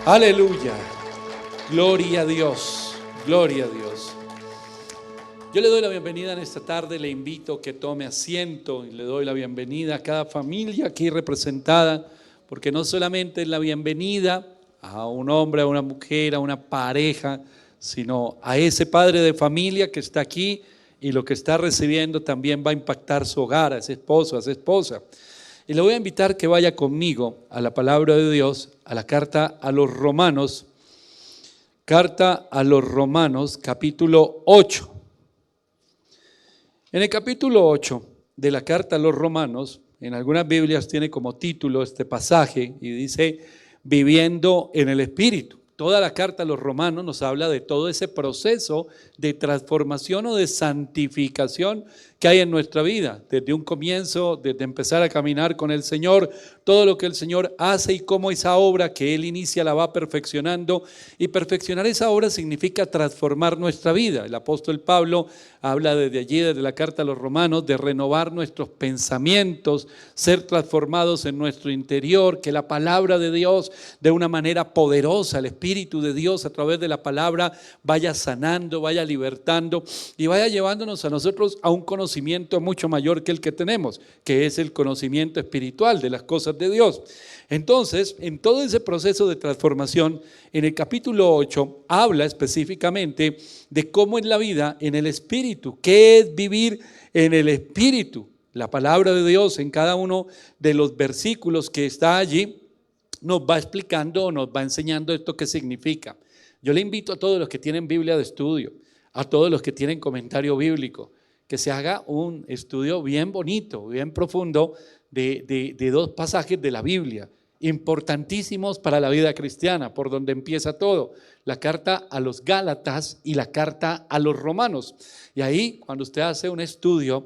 Aleluya. Gloria a Dios. Gloria a Dios. Yo le doy la bienvenida en esta tarde, le invito a que tome asiento y le doy la bienvenida a cada familia aquí representada, porque no solamente es la bienvenida a un hombre, a una mujer, a una pareja, sino a ese padre de familia que está aquí y lo que está recibiendo también va a impactar su hogar, a ese esposo, a esa esposa. Y le voy a invitar que vaya conmigo a la palabra de Dios, a la carta a los Romanos, capítulo 8. En el capítulo 8 de la carta a los Romanos, en algunas Biblias tiene como título este pasaje y dice, viviendo en el Espíritu. Toda la carta a los Romanos nos habla de todo ese proceso de transformación o de santificación que hay en nuestra vida, desde un comienzo, desde empezar a caminar con el Señor, todo lo que el Señor hace y cómo esa obra que Él inicia la va perfeccionando, y perfeccionar esa obra significa transformar nuestra vida. El apóstol Pablo habla desde allí, desde la carta a los Romanos, de renovar nuestros pensamientos, ser transformados en nuestro interior, que la palabra de Dios de una manera poderosa, el Espíritu de Dios a través de la palabra vaya sanando, vaya libertando y vaya llevándonos a nosotros a un conocimiento mucho mayor que el que tenemos, que es el conocimiento espiritual de las cosas de Dios. Entonces, en todo ese proceso de transformación, en el capítulo 8 habla específicamente de cómo es la vida en el Espíritu, qué es vivir en el Espíritu. La palabra de Dios en cada uno de los versículos que está allí nos va explicando o nos va enseñando esto qué significa. Yo le invito a todos los que tienen Biblia de estudio, a todos los que tienen comentario bíblico, que se haga un estudio bien bonito, bien profundo de dos pasajes de la Biblia, importantísimos para la vida cristiana, por donde empieza todo, la carta a los Gálatas y la carta a los Romanos. Y ahí, cuando usted hace un estudio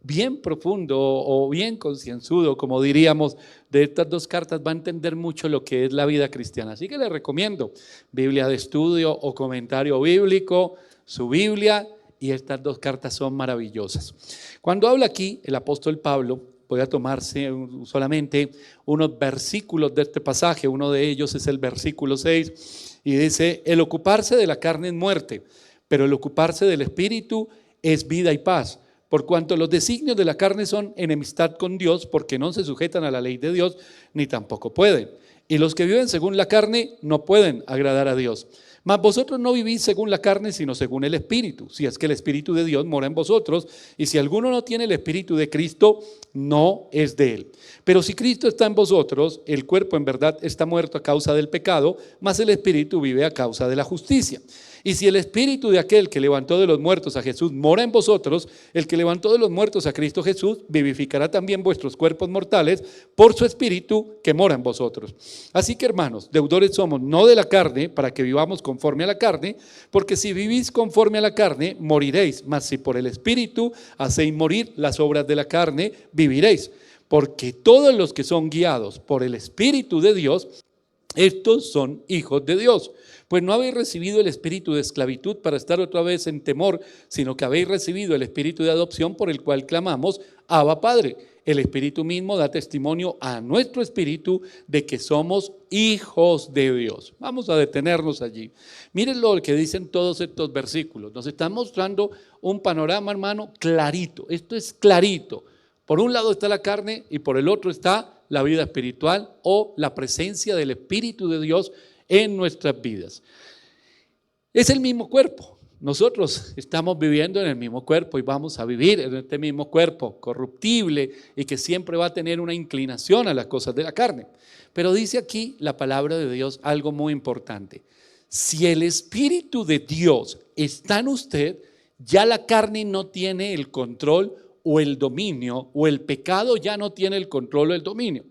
bien profundo o bien concienzudo, como diríamos, de estas dos cartas, va a entender mucho lo que es la vida cristiana. Así que le recomiendo Biblia de estudio o comentario bíblico, su Biblia, y estas dos cartas son maravillosas. Cuando habla aquí el apóstol Pablo, voy a tomarse solamente unos versículos de este pasaje. Uno de ellos es el versículo 6 y dice, el ocuparse de la carne es muerte, pero el ocuparse del espíritu es vida y paz. Por cuanto los designios de la carne son enemistad con Dios, porque no se sujetan a la ley de Dios, ni tampoco pueden. Y los que viven según la carne no pueden agradar a Dios. Mas vosotros no vivís según la carne, sino según el Espíritu, si es que el Espíritu de Dios mora en vosotros, y si alguno no tiene el Espíritu de Cristo, no es de él. Pero si Cristo está en vosotros, el cuerpo en verdad está muerto a causa del pecado, mas el Espíritu vive a causa de la justicia. Y si el Espíritu de aquel que levantó de los muertos a Jesús mora en vosotros, el que levantó de los muertos a Cristo Jesús vivificará también vuestros cuerpos mortales por su Espíritu que mora en vosotros. Así que, hermanos, deudores somos no de la carne para que vivamos conforme a la carne, porque si vivís conforme a la carne, moriréis, mas si por el Espíritu hacéis morir las obras de la carne, viviréis. Porque todos los que son guiados por el Espíritu de Dios, estos son hijos de Dios. Pues no habéis recibido el espíritu de esclavitud para estar otra vez en temor, sino que habéis recibido el espíritu de adopción por el cual clamamos, Abba Padre. El Espíritu mismo da testimonio a nuestro espíritu de que somos hijos de Dios. Vamos a detenernos allí. Miren lo que dicen todos estos versículos. Nos están mostrando un panorama, hermano, clarito. Esto es clarito. Por un lado está la carne y por el otro está la vida espiritual o la presencia del Espíritu de Dios en nuestras vidas. Es el mismo cuerpo. Nosotros estamos viviendo en el mismo cuerpo y vamos a vivir en este mismo cuerpo corruptible y que siempre va a tener una inclinación a las cosas de la carne. Pero dice aquí la palabra de Dios algo muy importante. Si el Espíritu de Dios está en usted, ya la carne no tiene el control o el dominio, o el pecado ya no tiene el control o el dominio.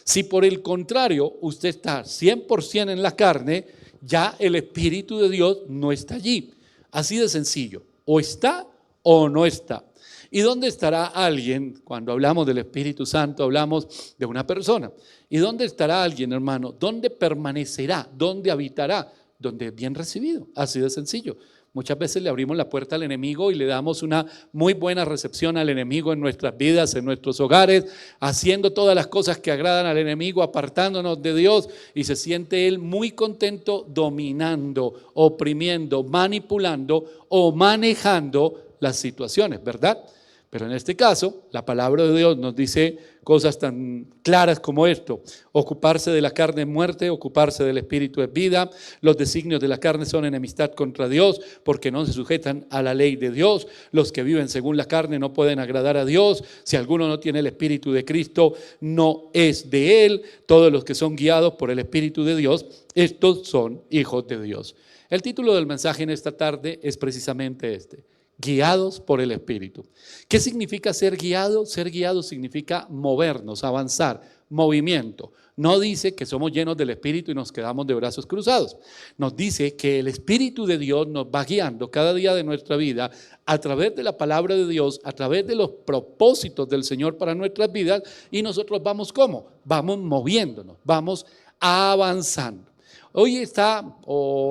Si por el contrario usted está 100% en la carne, ya el Espíritu de Dios no está allí. Así de sencillo, o está o no está. ¿Y dónde estará alguien? Cuando hablamos del Espíritu Santo hablamos de una persona. ¿Y dónde estará alguien, hermano? ¿Dónde permanecerá? ¿Dónde habitará? Donde es bien recibido, así de sencillo. Muchas veces le abrimos la puerta al enemigo y le damos una muy buena recepción al enemigo en nuestras vidas, en nuestros hogares, haciendo todas las cosas que agradan al enemigo, apartándonos de Dios, y se siente él muy contento dominando, oprimiendo, manipulando o manejando las situaciones, ¿verdad? Pero en este caso, la palabra de Dios nos dice cosas tan claras como esto: ocuparse de la carne es muerte, ocuparse del espíritu es vida. Los designios de la carne son enemistad contra Dios, porque no se sujetan a la ley de Dios. Los que viven según la carne no pueden agradar a Dios. Si alguno no tiene el espíritu de Cristo, no es de él. Todos los que son guiados por el espíritu de Dios, estos son hijos de Dios. El título del mensaje en esta tarde es precisamente este: guiados por el Espíritu. ¿Qué significa ser guiado? Ser guiado significa movernos, avanzar, movimiento. No dice que somos llenos del Espíritu y nos quedamos de brazos cruzados. Nos dice que el Espíritu de Dios nos va guiando cada día de nuestra vida a través de la palabra de Dios, a través de los propósitos del Señor para nuestras vidas, y nosotros vamos ¿cómo? Vamos moviéndonos, vamos avanzando. Hoy está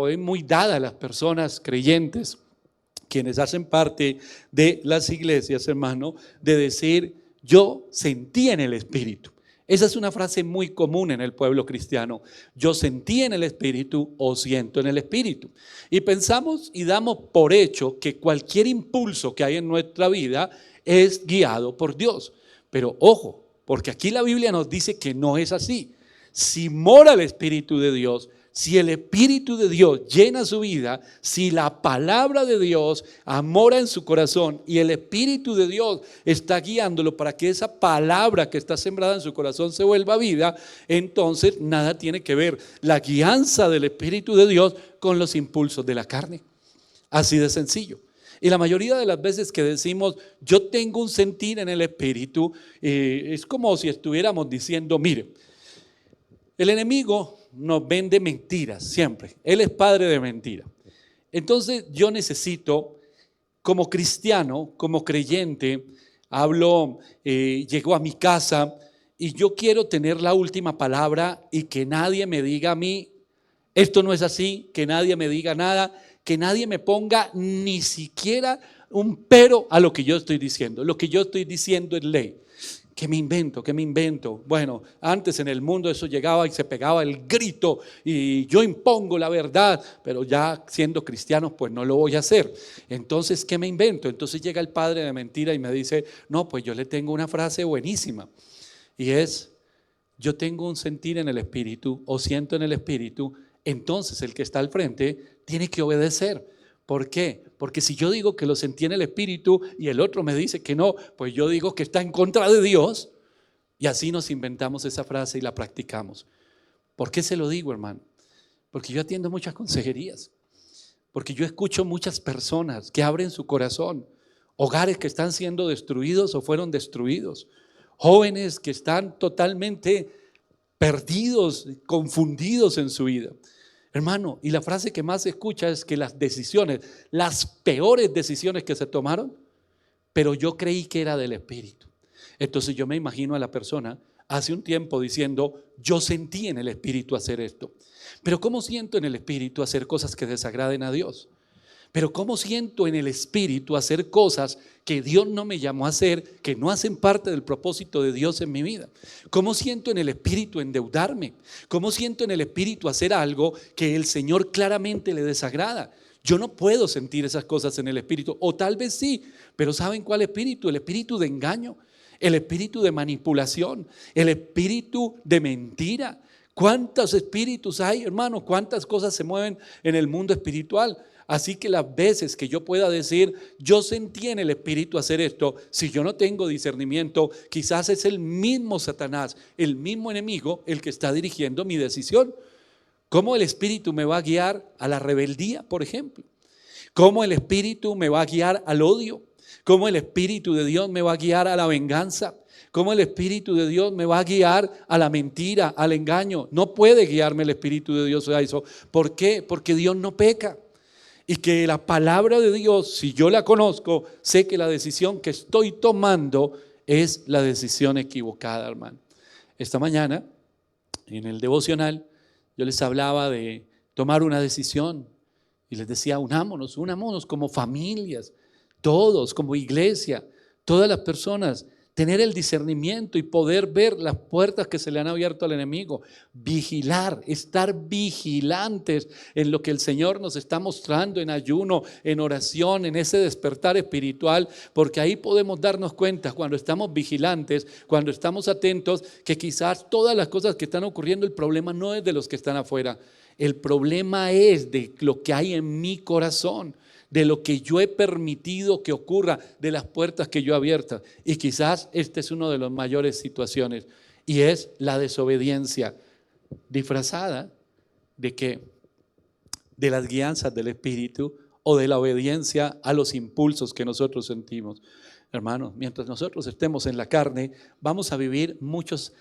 es muy dada a las personas creyentes, quienes hacen parte de las iglesias, hermano, de decir: yo sentí en el Espíritu. Esa es una frase muy común en el pueblo cristiano: yo sentí en el Espíritu o siento en el Espíritu. Y pensamos y damos por hecho que cualquier impulso que hay en nuestra vida es guiado por Dios. Pero ojo, porque aquí la Biblia nos dice que no es así. Si mora el Espíritu de Dios, si el Espíritu de Dios llena su vida, si la palabra de Dios mora en su corazón y el Espíritu de Dios está guiándolo para que esa palabra que está sembrada en su corazón se vuelva vida, entonces nada tiene que ver la guianza del Espíritu de Dios con los impulsos de la carne. Así de sencillo. Y la mayoría de las veces que decimos yo tengo un sentir en el Espíritu, es como si estuviéramos diciendo: mire, el enemigo nos vende mentiras siempre. Él es padre de mentira. Entonces yo necesito, como cristiano, como creyente, llegó a mi casa y yo quiero tener la última palabra y que nadie me diga a mí: esto no es así, que nadie me diga nada, que nadie me ponga ni siquiera un pero a lo que yo estoy diciendo. Lo que yo estoy diciendo es ley. ¿Qué me invento? ¿Qué me invento? Bueno, antes en el mundo eso llegaba y se pegaba el grito y yo impongo la verdad, pero ya siendo cristianos pues no lo voy a hacer. Entonces, ¿qué me invento? Entonces llega el padre de mentira y me dice: no, pues yo le tengo una frase buenísima, y es: yo tengo un sentir en el Espíritu o siento en el Espíritu. Entonces el que está al frente tiene que obedecer. ¿Por qué? Porque si yo digo que lo sentí en el Espíritu y el otro me dice que no, pues yo digo que está en contra de Dios, y así nos inventamos esa frase y la practicamos. ¿Por qué se lo digo, hermano? Porque yo atiendo muchas consejerías, porque yo escucho muchas personas que abren su corazón, hogares que están siendo destruidos o fueron destruidos, jóvenes que están totalmente perdidos, confundidos en su vida. Hermano, y la frase que más se escucha es que las decisiones, las peores decisiones que se tomaron, pero yo creí que era del Espíritu. Entonces yo me imagino a la persona hace un tiempo diciendo: yo sentí en el Espíritu hacer esto. Pero ¿cómo siento en el Espíritu hacer cosas que desagraden a Dios? Pero ¿cómo siento en el Espíritu hacer cosas que Dios no me llamó a hacer, que no hacen parte del propósito de Dios en mi vida? ¿Cómo siento en el Espíritu endeudarme? ¿Cómo siento en el Espíritu hacer algo que el Señor claramente le desagrada? Yo no puedo sentir esas cosas en el Espíritu, o tal vez sí, pero ¿saben cuál espíritu? El espíritu de engaño, el espíritu de manipulación, el espíritu de mentira. ¿Cuántos espíritus hay, hermano? ¿Cuántas cosas se mueven en el mundo espiritual? Así que las veces que yo pueda decir yo sentí en el Espíritu hacer esto, si yo no tengo discernimiento, quizás es el mismo Satanás, el mismo enemigo, el que está dirigiendo mi decisión. ¿Cómo el Espíritu me va a guiar a la rebeldía, por ejemplo? ¿Cómo el Espíritu me va a guiar al odio? ¿Cómo el Espíritu de Dios me va a guiar a la venganza? ¿Cómo el Espíritu de Dios me va a guiar a la mentira, al engaño? No puede guiarme el Espíritu de Dios a eso. ¿Por qué? Porque Dios no peca. Y que la palabra de Dios, si yo la conozco, sé que la decisión que estoy tomando es la decisión equivocada, hermano. Esta mañana, en el devocional, yo les hablaba de tomar una decisión. Y les decía, unámonos como familias, todos, como iglesia, todas las personas, tener el discernimiento y poder ver las puertas que se le han abierto al enemigo, vigilar, estar vigilantes en lo que el Señor nos está mostrando en ayuno, en oración, en ese despertar espiritual, porque ahí podemos darnos cuenta cuando estamos vigilantes, cuando estamos atentos, que quizás todas las cosas que están ocurriendo, el problema no es de los que están afuera, el problema es de lo que hay en mi corazón, de lo que yo he permitido que ocurra, de las puertas que yo he abierto. Y quizás este es uno de las mayores situaciones, y es la desobediencia disfrazada de que de las guianzas del Espíritu o de la obediencia a los impulsos que nosotros sentimos. Hermanos, mientras nosotros estemos en la carne, vamos a vivir muchos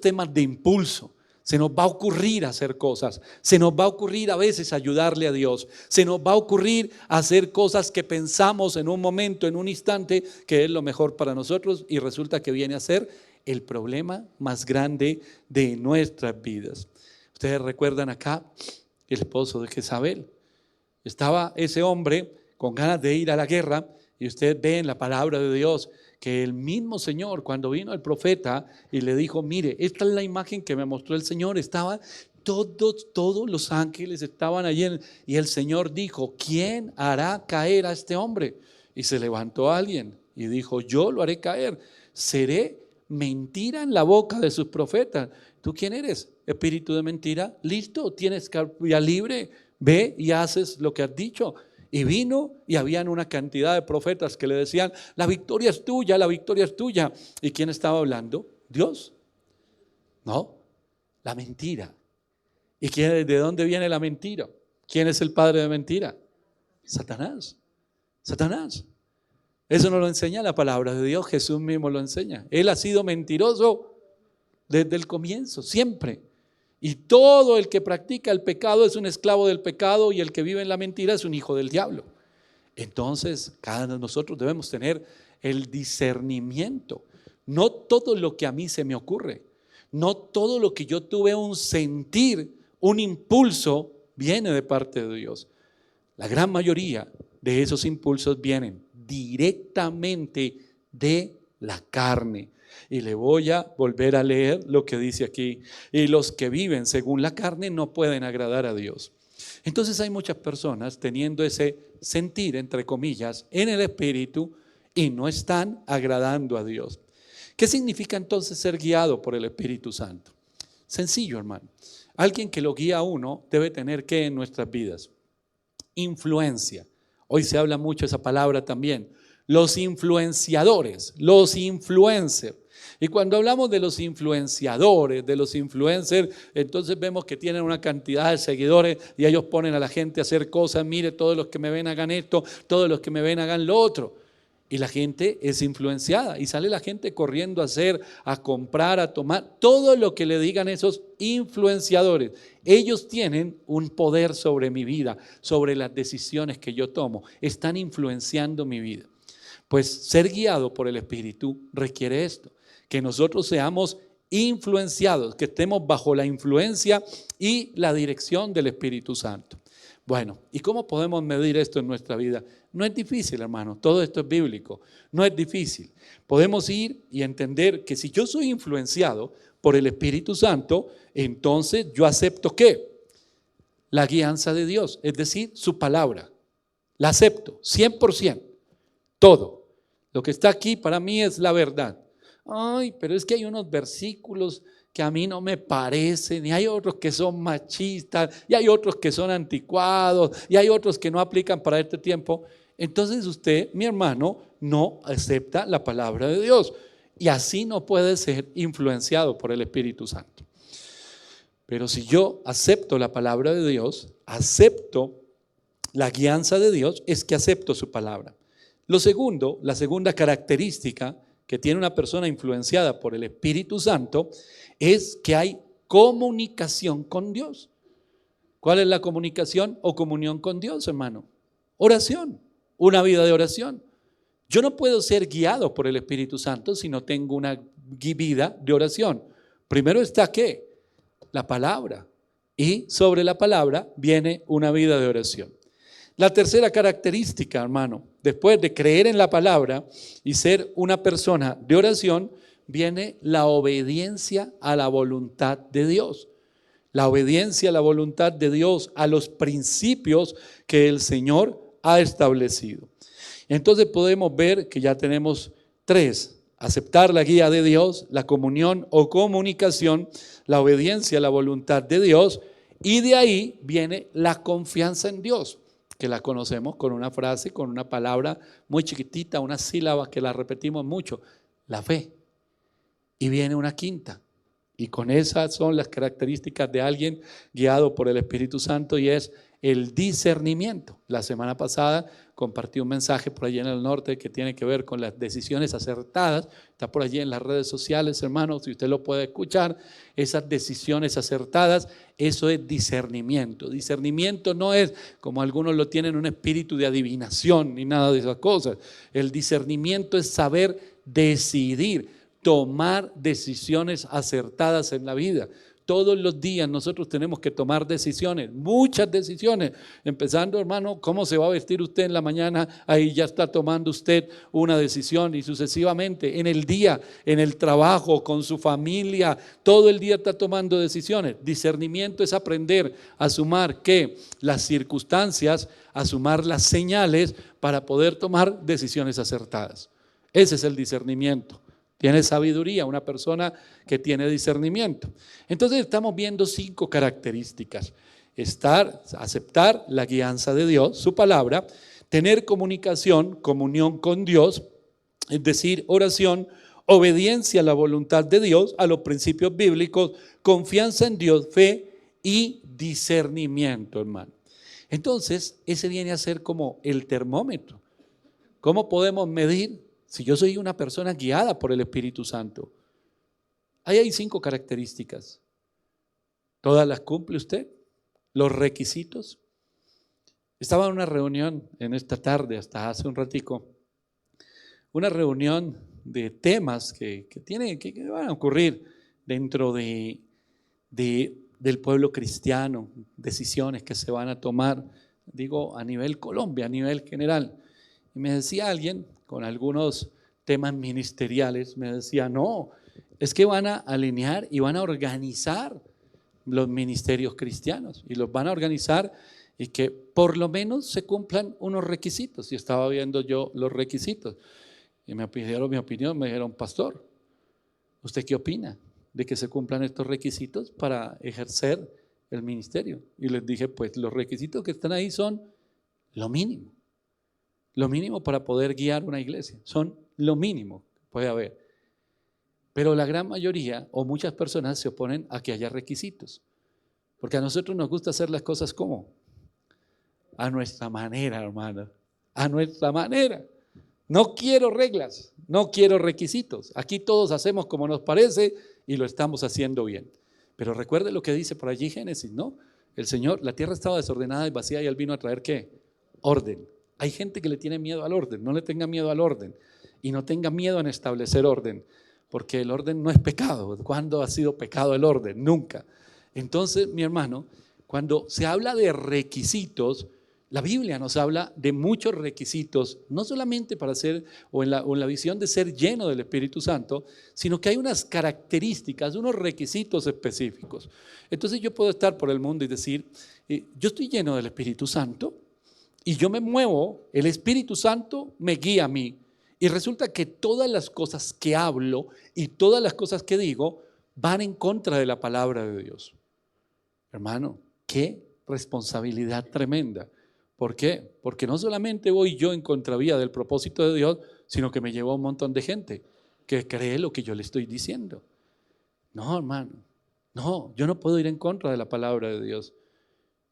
temas de impulso. Se nos va a ocurrir hacer cosas, se nos va a ocurrir a veces ayudarle a Dios, se nos va a ocurrir hacer cosas que pensamos en un momento, en un instante, que es lo mejor para nosotros, y resulta que viene a ser el problema más grande de nuestras vidas. Ustedes recuerdan acá el esposo de Jezabel. Estaba ese hombre con ganas de ir a la guerra, y usted ve en la palabra de Dios que el mismo Señor, cuando vino el profeta y le dijo, mire, esta es la imagen que me mostró el Señor, estaba todos los ángeles estaban allí, y el Señor dijo, ¿quién hará caer a este hombre? Y se levantó alguien y dijo, yo lo haré caer, seré mentira en la boca de sus profetas. ¿Tú quién eres? Espíritu de mentira. Listo, tienes carta libre, ve y haces lo que has dicho. Y vino, y habían una cantidad de profetas que le decían, la victoria es tuya, la victoria es tuya. ¿Y quién estaba hablando? Dios. No, la mentira. ¿Y de dónde viene la mentira? ¿Quién es el padre de mentira? Satanás. Satanás. Eso no lo enseña la palabra de Dios, Jesús mismo lo enseña. Él ha sido mentiroso desde el comienzo, siempre. Y todo el que practica el pecado es un esclavo del pecado, y el que vive en la mentira es un hijo del diablo. Entonces, cada uno de nosotros debemos tener el discernimiento. No todo lo que a mí se me ocurre, no todo lo que yo tuve un sentir, un impulso, viene de parte de Dios. La gran mayoría de esos impulsos vienen directamente de la carne. Y le voy a volver a leer lo que dice aquí. Y los que viven según la carne no pueden agradar a Dios. Entonces hay muchas personas teniendo ese sentir, entre comillas, en el espíritu, y no están agradando a Dios. ¿Qué significa entonces ser guiado por el Espíritu Santo? Sencillo, hermano. Alguien que lo guía a uno debe tener ¿qué en nuestras vidas? Influencia. Hoy se habla mucho esa palabra también. Los influenciadores, los influencers. Y cuando hablamos de los influenciadores, de los influencers, entonces vemos que tienen una cantidad de seguidores y ellos ponen a la gente a hacer cosas. Mire, todos los que me ven hagan esto, todos los que me ven hagan lo otro. Y la gente es influenciada y sale la gente corriendo a hacer, a comprar, a tomar, todo lo que le digan esos influenciadores. Ellos tienen un poder sobre mi vida, sobre las decisiones que yo tomo. Están influenciando mi vida. Pues ser guiado por el Espíritu requiere esto, que nosotros seamos influenciados, que estemos bajo la influencia y la dirección del Espíritu Santo. Bueno, ¿y cómo podemos medir esto en nuestra vida? No es difícil, hermano, todo esto es bíblico, no es difícil. Podemos ir y entender que si yo soy influenciado por el Espíritu Santo, entonces yo acepto ¿qué? La guianza de Dios, es decir, su palabra. La acepto, 100%, todo. Lo que está aquí para mí es la verdad. Ay, pero es que hay unos versículos que a mí no me parecen, y hay otros que son machistas, y hay otros que son anticuados, y hay otros que no aplican para este tiempo. Entonces usted, mi hermano, no acepta la palabra de Dios, y así no puede ser influenciado por el Espíritu Santo. Pero si yo acepto la palabra de Dios, acepto la guianza de Dios, es que acepto su palabra. Lo segundo, la segunda característica que tiene una persona influenciada por el Espíritu Santo es que hay comunicación con Dios. ¿Cuál es la comunicación o comunión con Dios, hermano? Oración, una vida de oración. Yo no puedo ser guiado por el Espíritu Santo si no tengo una vida de oración. Primero está ¿qué? La palabra. Y sobre la palabra viene una vida de oración. La tercera característica, hermano, después de creer en la palabra y ser una persona de oración, viene la obediencia a la voluntad de Dios. La obediencia a la voluntad de Dios, a los principios que el Señor ha establecido. Entonces podemos ver que ya tenemos tres: aceptar la guía de Dios, la comunión o comunicación, la obediencia a la voluntad de Dios, y de ahí viene la confianza en Dios, que la conocemos con una frase, con una palabra muy chiquitita, una sílaba que la repetimos mucho: la fe. Y viene una quinta, y con esas son las características de alguien guiado por el Espíritu Santo, y es el discernimiento. La semana pasada compartí un mensaje por allí en el norte que tiene que ver con las decisiones acertadas. Está por allí en las redes sociales, hermanos, si usted lo puede escuchar. Esas decisiones acertadas, eso es discernimiento. Discernimiento no es, como algunos lo tienen, un espíritu de adivinación ni nada de esas cosas. El discernimiento es saber decidir, tomar decisiones acertadas en la vida. Todos los días nosotros tenemos que tomar decisiones, muchas decisiones, empezando, hermano, cómo se va a vestir usted en la mañana. Ahí ya está tomando usted una decisión, y sucesivamente en el día, en el trabajo, con su familia, todo el día está tomando decisiones. Discernimiento es aprender a sumar ¿qué? Las circunstancias, a sumar las señales para poder tomar decisiones acertadas. Ese es el discernimiento. Tiene sabiduría una persona que tiene discernimiento. Entonces estamos viendo 5 características: aceptar la guianza de Dios, su palabra; tener comunicación, comunión con Dios, es decir, oración; obediencia a la voluntad de Dios, a los principios bíblicos; confianza en Dios, fe y discernimiento, hermano. Entonces, ese viene a ser como el termómetro. ¿Cómo podemos medir si yo soy una persona guiada por el Espíritu Santo? Ahí hay 5 características. ¿Todas las cumple usted? ¿Los requisitos? Estaba en una reunión en esta tarde, hasta hace un ratico, una reunión de temas que van a ocurrir dentro del pueblo cristiano, decisiones que se van a tomar, digo, a nivel Colombia, a nivel general. Y me decía alguien, con algunos temas ministeriales, me decía: no, es que van a alinear y van a organizar los ministerios cristianos, y los van a organizar y que por lo menos se cumplan unos requisitos. Y estaba viendo yo los requisitos y me pidieron mi opinión. Me dijeron: pastor, ¿usted qué opina de que se cumplan estos requisitos para ejercer el ministerio? Y les dije: pues los requisitos que están ahí son lo mínimo. Lo mínimo para poder guiar una iglesia, son lo mínimo que puede haber. Pero la gran mayoría o muchas personas se oponen a que haya requisitos, porque a nosotros nos gusta hacer las cosas como a nuestra manera, hermano, a nuestra manera. No quiero reglas, no quiero requisitos. Aquí todos hacemos como nos parece y lo estamos haciendo bien. Pero recuerde lo que dice por allí Génesis, ¿no? El Señor, la tierra estaba desordenada y vacía, y Él vino a traer ¿qué? Orden. Hay gente que le tiene miedo al orden. No le tenga miedo al orden, y no tenga miedo en establecer orden, porque el orden no es pecado. ¿Cuándo ha sido pecado el orden? Nunca. Entonces, mi hermano, cuando se habla de requisitos, la Biblia nos habla de muchos requisitos, no solamente para ser o en la visión de ser lleno del Espíritu Santo, sino que hay unas características, unos requisitos específicos. Entonces yo puedo estar por el mundo y decir: yo estoy lleno del Espíritu Santo, y yo me muevo, el Espíritu Santo me guía a mí, y resulta que todas las cosas que hablo y todas las cosas que digo van en contra de la palabra de Dios. Hermano, qué responsabilidad tremenda. ¿Por qué? Porque no solamente voy yo en contravía del propósito de Dios, sino que me llevo a un montón de gente que cree lo que yo le estoy diciendo. No, hermano, no, yo no puedo ir en contra de la palabra de Dios.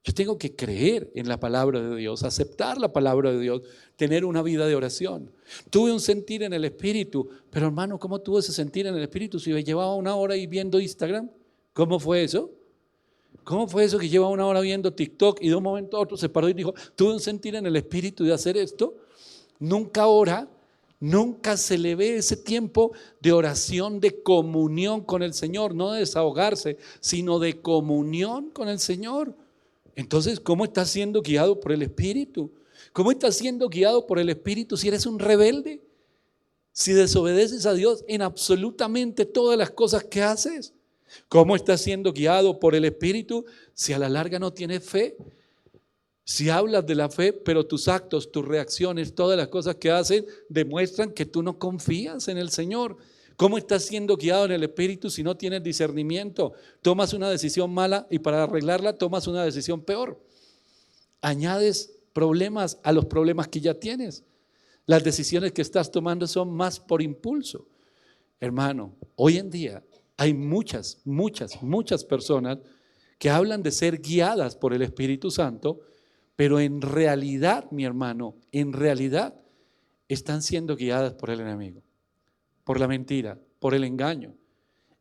Yo tengo que creer en la palabra de Dios, aceptar la palabra de Dios, tener una vida de oración. Tuve un sentir en el Espíritu, pero hermano, ¿cómo tuve ese sentir en el Espíritu si me llevaba 1 hora ahí viendo Instagram? ¿Cómo fue eso? ¿Cómo fue eso que lleva 1 hora viendo TikTok y de un momento a otro se paró y dijo: tuve un sentir en el Espíritu de hacer esto? Nunca ora, nunca se le ve ese tiempo de oración, de comunión con el Señor, no de desahogarse, sino de comunión con el Señor. Entonces, ¿cómo estás siendo guiado por el Espíritu? ¿Cómo estás siendo guiado por el Espíritu si eres un rebelde? Si desobedeces a Dios en absolutamente todas las cosas que haces. ¿Cómo estás siendo guiado por el Espíritu si a la larga no tienes fe? Si hablas de la fe, pero tus actos, tus reacciones, todas las cosas que haces demuestran que tú no confías en el Señor. ¿Cómo estás siendo guiado en el Espíritu si no tienes discernimiento? Tomas una decisión mala y para arreglarla tomas una decisión peor. Añades problemas a los problemas que ya tienes. Las decisiones que estás tomando son más por impulso. Hermano, hoy en día hay muchas personas que hablan de ser guiadas por el Espíritu Santo, pero en realidad, mi hermano, en realidad están siendo guiadas por el enemigo, por la mentira, por el engaño.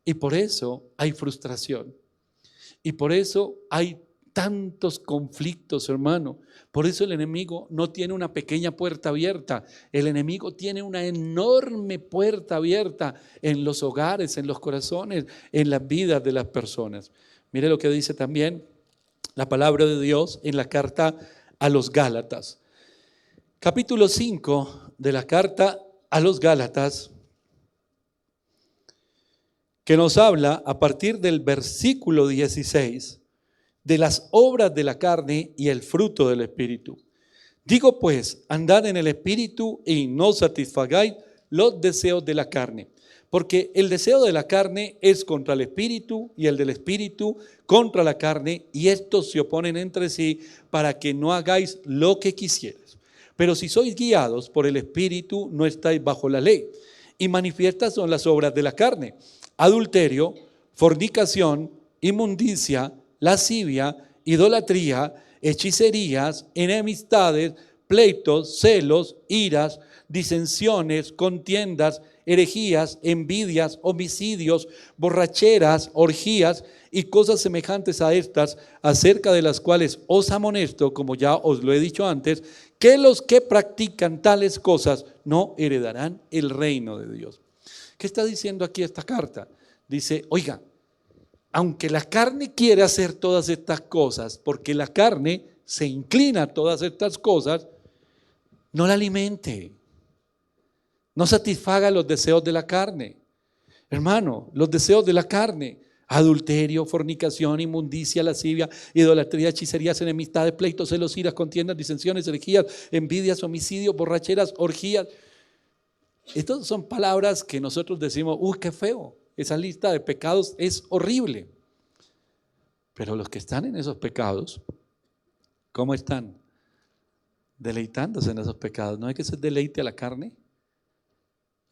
Y por eso hay frustración. Y por eso hay tantos conflictos, hermano. Por eso el enemigo no tiene una pequeña puerta abierta. El enemigo tiene una enorme puerta abierta en los hogares, en los corazones, en las vidas de las personas. Mire lo que dice también la palabra de Dios en la carta a los Gálatas. Capítulo 5 de la carta a los Gálatas, que nos habla a partir del versículo 16 de las obras de la carne y el fruto del Espíritu. Digo pues, andad en el Espíritu y no satisfagáis los deseos de la carne, porque el deseo de la carne es contra el Espíritu y el del Espíritu contra la carne, y estos se oponen entre sí para que no hagáis lo que quisierais. Pero si sois guiados por el Espíritu, no estáis bajo la ley. Y manifiestas son las obras de la carne: adulterio, fornicación, inmundicia, lascivia, idolatría, hechicerías, enemistades, pleitos, celos, iras, disensiones, contiendas, herejías, envidias, homicidios, borracheras, orgías y cosas semejantes a estas, acerca de las cuales os amonesto, como ya os lo he dicho antes, que los que practican tales cosas no heredarán el reino de Dios. ¿Qué está diciendo aquí esta carta? Dice, oiga, aunque la carne quiere hacer todas estas cosas, porque la carne se inclina a todas estas cosas, no la alimente, no satisfaga los deseos de la carne. Hermano, los deseos de la carne: adulterio, fornicación, inmundicia, lascivia, idolatría, hechicerías, enemistades, pleitos, celos, iras, contiendas, disensiones, herejías, envidias, homicidios, borracheras, orgías. Estas son palabras que nosotros decimos, uy, qué feo. Esa lista de pecados es horrible. Pero los que están en esos pecados, ¿cómo están? Deleitándose en esos pecados. ¿No hay que ser deleite a la carne?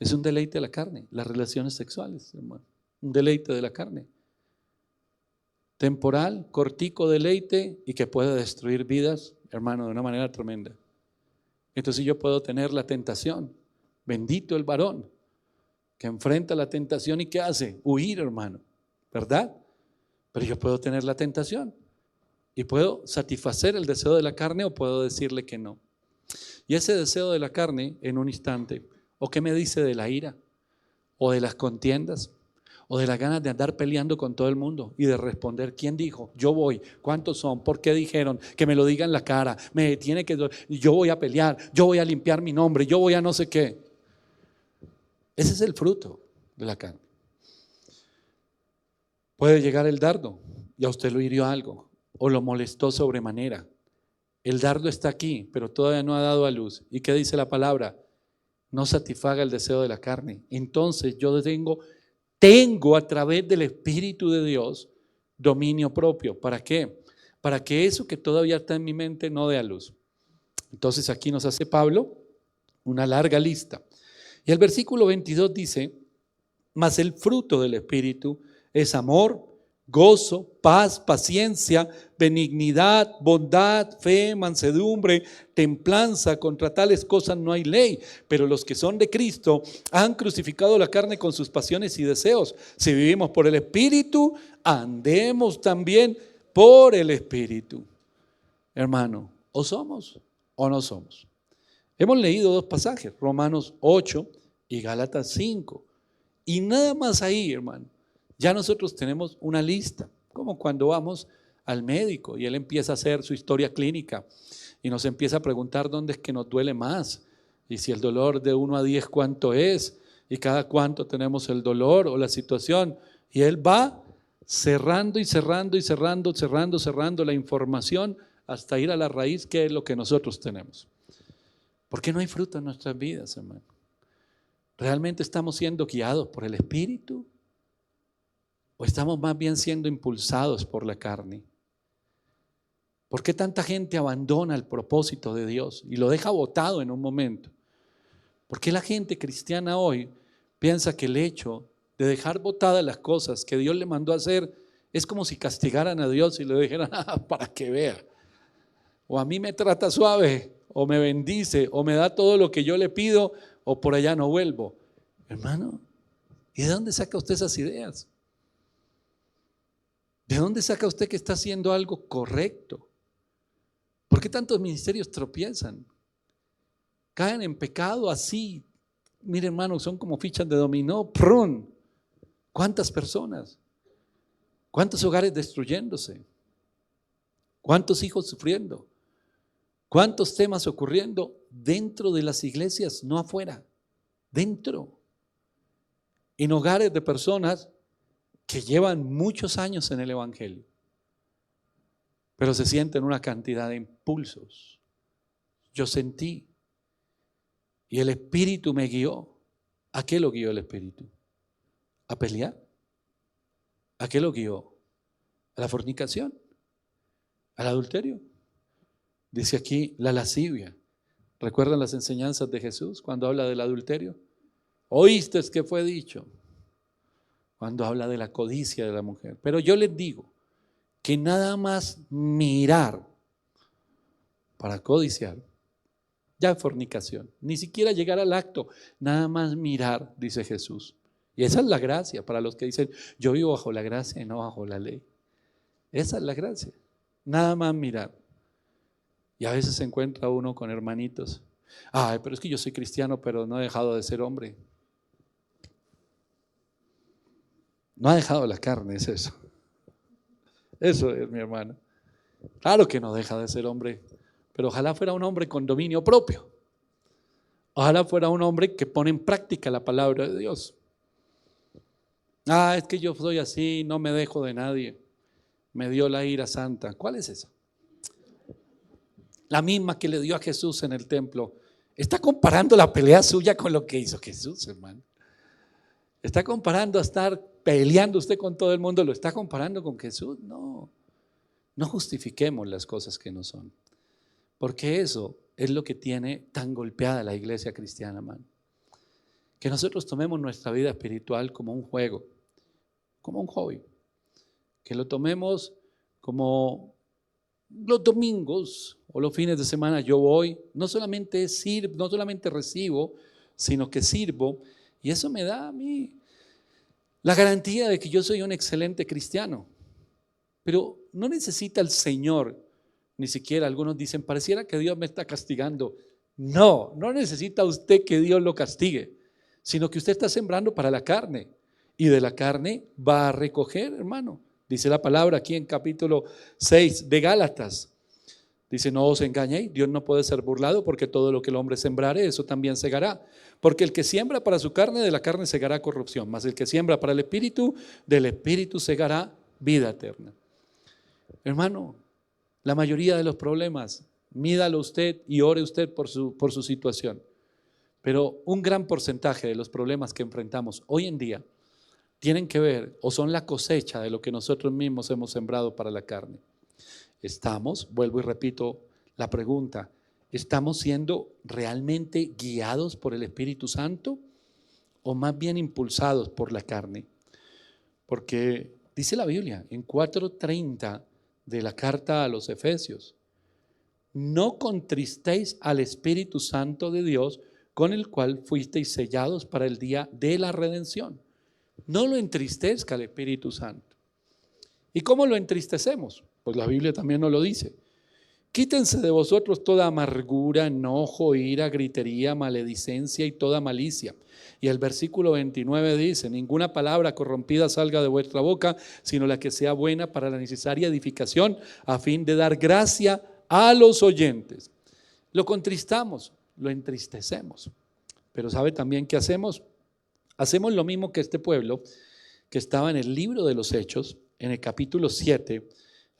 Es un deleite a la carne. Las relaciones sexuales, hermano. Un deleite de la carne. Temporal, cortico deleite y que puede destruir vidas, hermano, de una manera tremenda. Entonces yo puedo tener la tentación. Bendito el varón que enfrenta la tentación y ¿qué hace? Huir, hermano, ¿verdad? Pero yo puedo tener la tentación y puedo satisfacer el deseo de la carne o puedo decirle que no. Y ese deseo de la carne en un instante, ¿o qué me dice de la ira? ¿O de las contiendas? ¿O de las ganas de andar peleando con todo el mundo y de responder, ¿quién dijo? Yo voy. ¿Cuántos son? ¿Por qué dijeron? Que me lo digan en la cara. Yo voy a pelear, yo voy a limpiar mi nombre, yo voy a no sé qué. Ese es el fruto de la carne. Puede llegar el dardo y a usted lo hirió algo o lo molestó sobremanera. El dardo está aquí, pero todavía no ha dado a luz. ¿Y qué dice la palabra? No satisfaga el deseo de la carne. Entonces yo tengo a través del Espíritu de Dios dominio propio. ¿Para qué? Para que eso que todavía está en mi mente no dé a luz. Entonces aquí nos hace Pablo una larga lista. Y el versículo 22 dice, mas el fruto del Espíritu es amor, gozo, paz, paciencia, benignidad, bondad, fe, mansedumbre, templanza. Contra tales cosas no hay ley. Pero los que son de Cristo han crucificado la carne con sus pasiones y deseos. Si vivimos por el Espíritu, andemos también por el Espíritu. Hermano, o somos o no somos. Hemos leído dos pasajes, Romanos 8 y Gálatas 5. Y nada más ahí, hermano. Ya nosotros tenemos una lista, como cuando vamos al médico y él empieza a hacer su historia clínica y nos empieza a preguntar dónde es que nos duele más y si el dolor de 1 a 10 cuánto es y cada cuánto tenemos el dolor o la situación, y él va cerrando y cerrando y cerrando la información hasta ir a la raíz, que es lo que nosotros tenemos. ¿Por qué no hay fruto en nuestras vidas, hermano? ¿Realmente estamos siendo guiados por el Espíritu? ¿O estamos más bien siendo impulsados por la carne? ¿Por qué tanta gente abandona el propósito de Dios y lo deja botado en un momento? ¿Por qué la gente cristiana hoy piensa que el hecho de dejar botadas las cosas que Dios le mandó a hacer es como si castigaran a Dios y le dijeran, para que vea? O a mí me trata suave, o me bendice, o me da todo lo que yo le pido, o por allá no vuelvo. Hermano, ¿y de dónde saca usted esas ideas? ¿De dónde saca usted que está haciendo algo correcto? ¿Por qué tantos ministerios tropiezan? Caen en pecado así. Mire, hermano, son como fichas de dominó. ¡Prun! ¿Cuántas personas? ¿Cuántos hogares destruyéndose? ¿Cuántos hijos sufriendo? ¿Cuántos temas ocurriendo dentro de las iglesias, no afuera? Dentro. En hogares de personas que llevan muchos años en el evangelio, pero se sienten una cantidad de impulsos. Yo sentí y el Espíritu me guió. ¿A qué lo guió el Espíritu? ¿A pelear? ¿A qué lo guió? ¿A la fornicación? ¿Al adulterio? Dice aquí la lascivia. ¿Recuerdan las enseñanzas de Jesús cuando habla del adulterio? ¿Oíste que fue dicho? Cuando habla de la codicia de la mujer. Pero yo les digo que nada más mirar para codiciar, ya es fornicación. Ni siquiera llegar al acto, nada más mirar, dice Jesús. Y esa es la gracia para los que dicen, yo vivo bajo la gracia y no bajo la ley. Esa es la gracia, nada más mirar. Y a veces se encuentra uno con hermanitos. Ay, pero es que yo soy cristiano, pero no he dejado de ser hombre. No ha dejado la carne, es eso. Eso es, mi hermano. Claro que no deja de ser hombre, pero ojalá fuera un hombre con dominio propio. Ojalá fuera un hombre que pone en práctica la palabra de Dios. Es que yo soy así, no me dejo de nadie. Me dio la ira santa. ¿Cuál es esa? La misma que le dio a Jesús en el templo. Está comparando la pelea suya con lo que hizo Jesús, hermano. Está comparando a estar peleando usted con todo el mundo, lo está comparando con Jesús. No justifiquemos las cosas que no son, porque eso es lo que tiene tan golpeada la iglesia cristiana, hermano. Que nosotros tomemos nuestra vida espiritual como un juego, como un hobby, que lo tomemos como los domingos o los fines de semana. Yo voy, no solamente recibo, sino que sirvo, y eso me da a mí la garantía de que yo soy un excelente cristiano. Pero no necesita el Señor, ni siquiera algunos dicen, pareciera que Dios me está castigando. No necesita usted que Dios lo castigue, sino que usted está sembrando para la carne, y de la carne va a recoger, hermano. Dice la palabra aquí en capítulo 6 de Gálatas. Dice, no os engañéis, Dios no puede ser burlado, porque todo lo que el hombre sembrare, eso también segará. Porque el que siembra para su carne, de la carne segará corrupción, mas el que siembra para el Espíritu, del Espíritu segará vida eterna. Hermano, la mayoría de los problemas, mídalo usted y ore usted por su situación. Pero un gran porcentaje de los problemas que enfrentamos hoy en día tienen que ver o son la cosecha de lo que nosotros mismos hemos sembrado para la carne. Vuelvo y repito la pregunta, ¿estamos siendo realmente guiados por el Espíritu Santo o más bien impulsados por la carne? Porque dice la Biblia en 4:30 de la carta a los Efesios, no contristéis al Espíritu Santo de Dios, con el cual fuisteis sellados para el día de la redención. No lo entristezca el Espíritu Santo. ¿Y cómo lo entristecemos? Pues la Biblia también nos lo dice. Quítense de vosotros toda amargura, enojo, ira, gritería, maledicencia y toda malicia. Y el versículo 29 dice: ninguna palabra corrompida salga de vuestra boca, sino la que sea buena para la necesaria edificación, a fin de dar gracia a los oyentes. Lo contristamos, lo entristecemos. Pero ¿sabe también qué hacemos? Hacemos lo mismo que este pueblo que estaba en el libro de los Hechos, en el capítulo 7.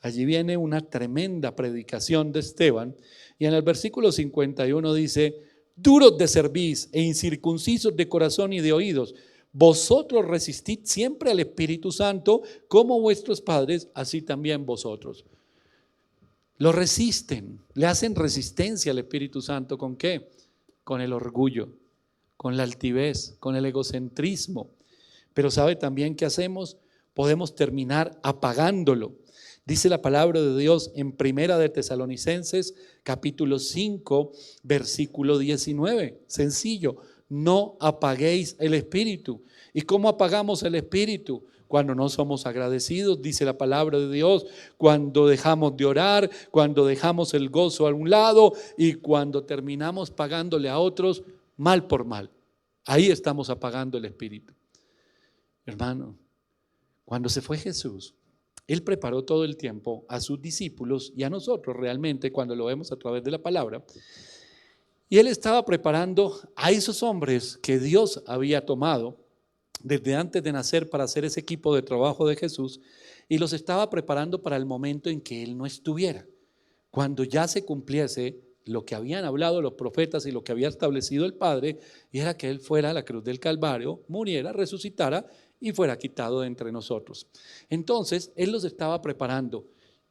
Allí viene una tremenda predicación de Esteban, y en el versículo 51 dice: duros de cerviz e incircuncisos de corazón y de oídos, vosotros resistid siempre al Espíritu Santo, como vuestros padres, así también vosotros. Lo resisten, le hacen resistencia al Espíritu Santo. ¿Con qué? Con el orgullo, con la altivez, con el egocentrismo. Pero ¿sabe también qué hacemos? Podemos terminar apagándolo. Dice la palabra de Dios en Primera de Tesalonicenses, capítulo 5, versículo 19. Sencillo: no apaguéis el espíritu. ¿Y cómo apagamos el espíritu? Cuando no somos agradecidos, dice la palabra de Dios, cuando dejamos de orar, cuando dejamos el gozo a un lado y cuando terminamos pagándole a otros mal por mal. Ahí estamos apagando el espíritu. Hermano, cuando se fue Jesús, Él preparó todo el tiempo a sus discípulos y a nosotros realmente, cuando lo vemos a través de la palabra. Y Él estaba preparando a esos hombres que Dios había tomado desde antes de nacer para hacer ese equipo de trabajo de Jesús, y los estaba preparando para el momento en que Él no estuviera, cuando ya se cumpliese lo que habían hablado los profetas y lo que había establecido el Padre, y era que Él fuera a la cruz del Calvario, muriera, resucitara y fuera quitado de entre nosotros. Entonces Él los estaba preparando.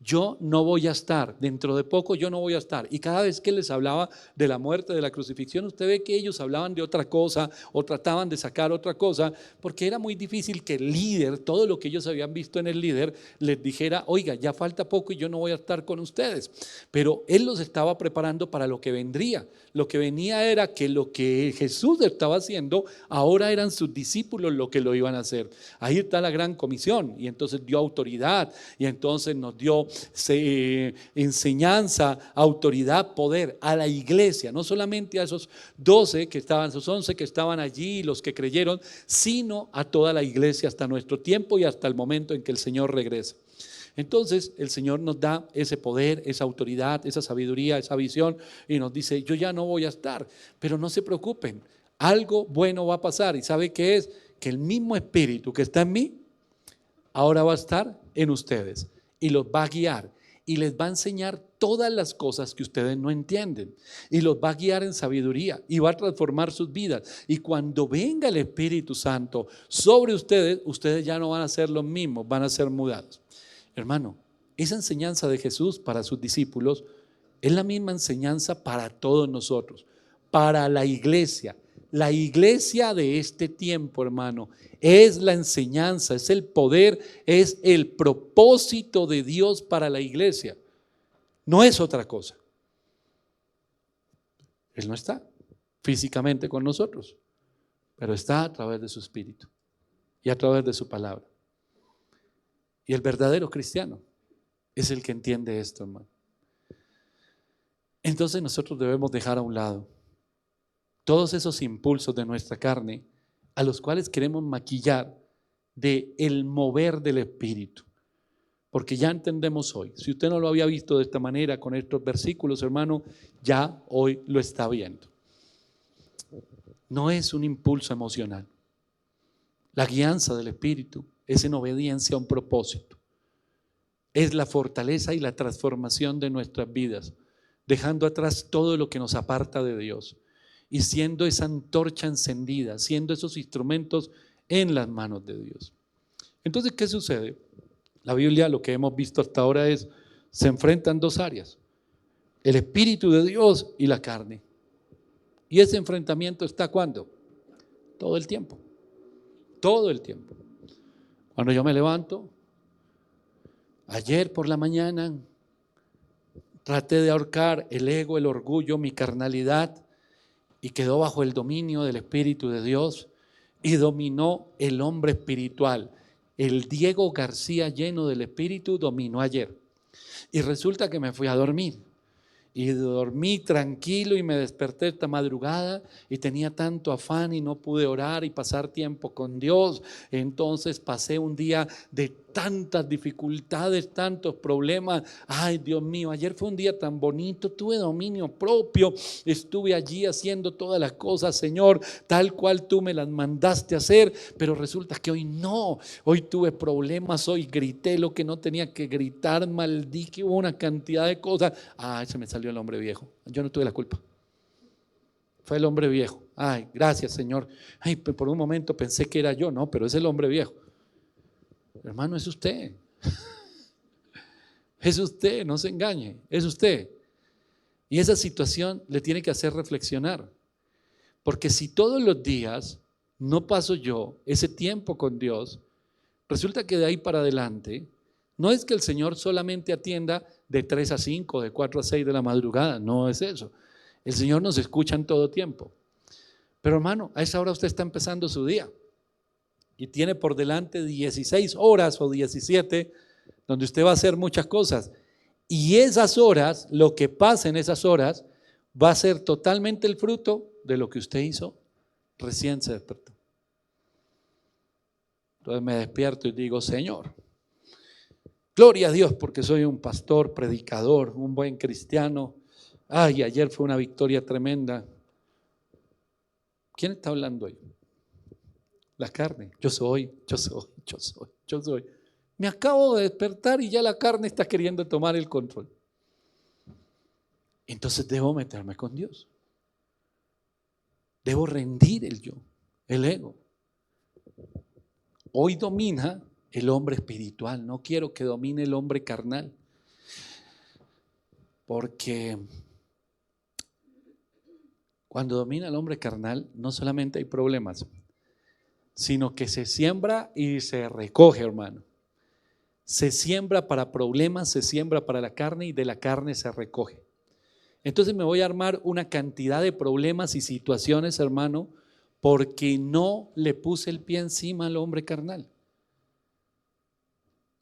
Yo no voy a estar, dentro de poco yo no voy a estar. Y cada vez que les hablaba de la muerte, de la crucifixión, usted ve que ellos hablaban de otra cosa o trataban de sacar otra cosa, porque era muy difícil que el líder, todo lo que ellos habían visto en el líder, les dijera: oiga, ya falta poco y yo no voy a estar con ustedes. Pero Él los estaba preparando para lo que vendría. Lo que venía era que lo que Jesús estaba haciendo, ahora eran sus discípulos los que lo iban a hacer. Ahí está la gran comisión, y entonces dio autoridad, y entonces nos dio enseñanza, autoridad, poder a la iglesia, no solamente a esos 12 que estaban, esos 11 que estaban allí, los que creyeron, sino a toda la iglesia hasta nuestro tiempo y hasta el momento en que el Señor regrese. Entonces el Señor nos da ese poder, esa autoridad, esa sabiduría, esa visión, y nos dice: yo ya no voy a estar, pero no se preocupen, algo bueno va a pasar. ¿Y sabe qué es? Que el mismo Espíritu que está en mí ahora va a estar en ustedes y los va a guiar y les va a enseñar todas las cosas que ustedes no entienden, y los va a guiar en sabiduría y va a transformar sus vidas. Y cuando venga el Espíritu Santo sobre ustedes, ustedes ya no van a ser los mismos, van a ser mudados. Hermano, esa enseñanza de Jesús para sus discípulos es la misma enseñanza para todos nosotros, para la iglesia. La iglesia de este tiempo, hermano, es la enseñanza, es el poder, es el propósito de Dios para la iglesia. No es otra cosa. Él no está físicamente con nosotros, pero está a través de su Espíritu y a través de su palabra. Y el verdadero cristiano es el que entiende esto, hermano. Entonces nosotros debemos dejar a un lado todos esos impulsos de nuestra carne, a los cuales queremos maquillar de el mover del Espíritu. Porque ya entendemos hoy, si usted no lo había visto de esta manera con estos versículos, hermano, ya hoy lo está viendo. No es un impulso emocional. La guianza del Espíritu es en obediencia a un propósito. Es la fortaleza y la transformación de nuestras vidas, dejando atrás todo lo que nos aparta de Dios y siendo esa antorcha encendida, siendo esos instrumentos en las manos de Dios. Entonces, ¿qué sucede? La Biblia, lo que hemos visto hasta ahora es, se enfrentan dos áreas: el Espíritu de Dios y la carne. Y ese enfrentamiento está ¿cuándo? Todo el tiempo. Todo el tiempo. Cuando yo me levanto, ayer por la mañana, traté de ahorcar el ego, el orgullo, mi carnalidad, y quedó bajo el dominio del Espíritu de Dios y dominó el hombre espiritual. El Diego García lleno del Espíritu dominó ayer. Y resulta que me fui a dormir. Y dormí tranquilo y me desperté esta madrugada y tenía tanto afán y no pude orar y pasar tiempo con Dios. Entonces pasé un día de tantas dificultades, tantos problemas. Ay, Dios mío, ayer fue un día tan bonito, tuve dominio propio, estuve allí haciendo todas las cosas, Señor, tal cual tú me las mandaste hacer, pero resulta que hoy no, hoy tuve problemas, hoy grité lo que no tenía que gritar, maldije, hubo una cantidad de cosas. Ay, se me salió el hombre viejo, yo no tuve la culpa. Fue el hombre viejo. Ay, gracias, Señor. Ay, por un momento pensé que era yo, no, pero es el hombre viejo. Hermano, es usted. Es usted, no se engañe, es usted. Y esa situación le tiene que hacer reflexionar. Porque si todos los días no paso yo ese tiempo con Dios, resulta que de ahí para adelante, no es que el Señor solamente atienda de 3 a 5, de 4 a 6 de la madrugada, no es eso. El Señor nos escucha en todo tiempo. Pero hermano, a esa hora usted está empezando su día y tiene por delante 16 horas o 17 donde usted va a hacer muchas cosas. Y esas horas, lo que pasa en esas horas, va a ser totalmente el fruto de lo que usted hizo recién se despertó. Entonces me despierto y digo, Señor, gloria a Dios porque soy un pastor, predicador, un buen cristiano. Ay, ayer fue una victoria tremenda. ¿Quién está hablando hoy? La carne. Yo soy. Me acabo de despertar y ya la carne está queriendo tomar el control. Entonces debo meterme con Dios. Debo rendir el yo, el ego. Hoy domina el hombre espiritual. No quiero que domine el hombre carnal. Porque cuando domina el hombre carnal, no solamente hay problemas, sino que se siembra y se recoge, hermano. Se siembra para problemas, se siembra para la carne y de la carne se recoge. Entonces me voy a armar una cantidad de problemas y situaciones, hermano, porque no le puse el pie encima al hombre carnal.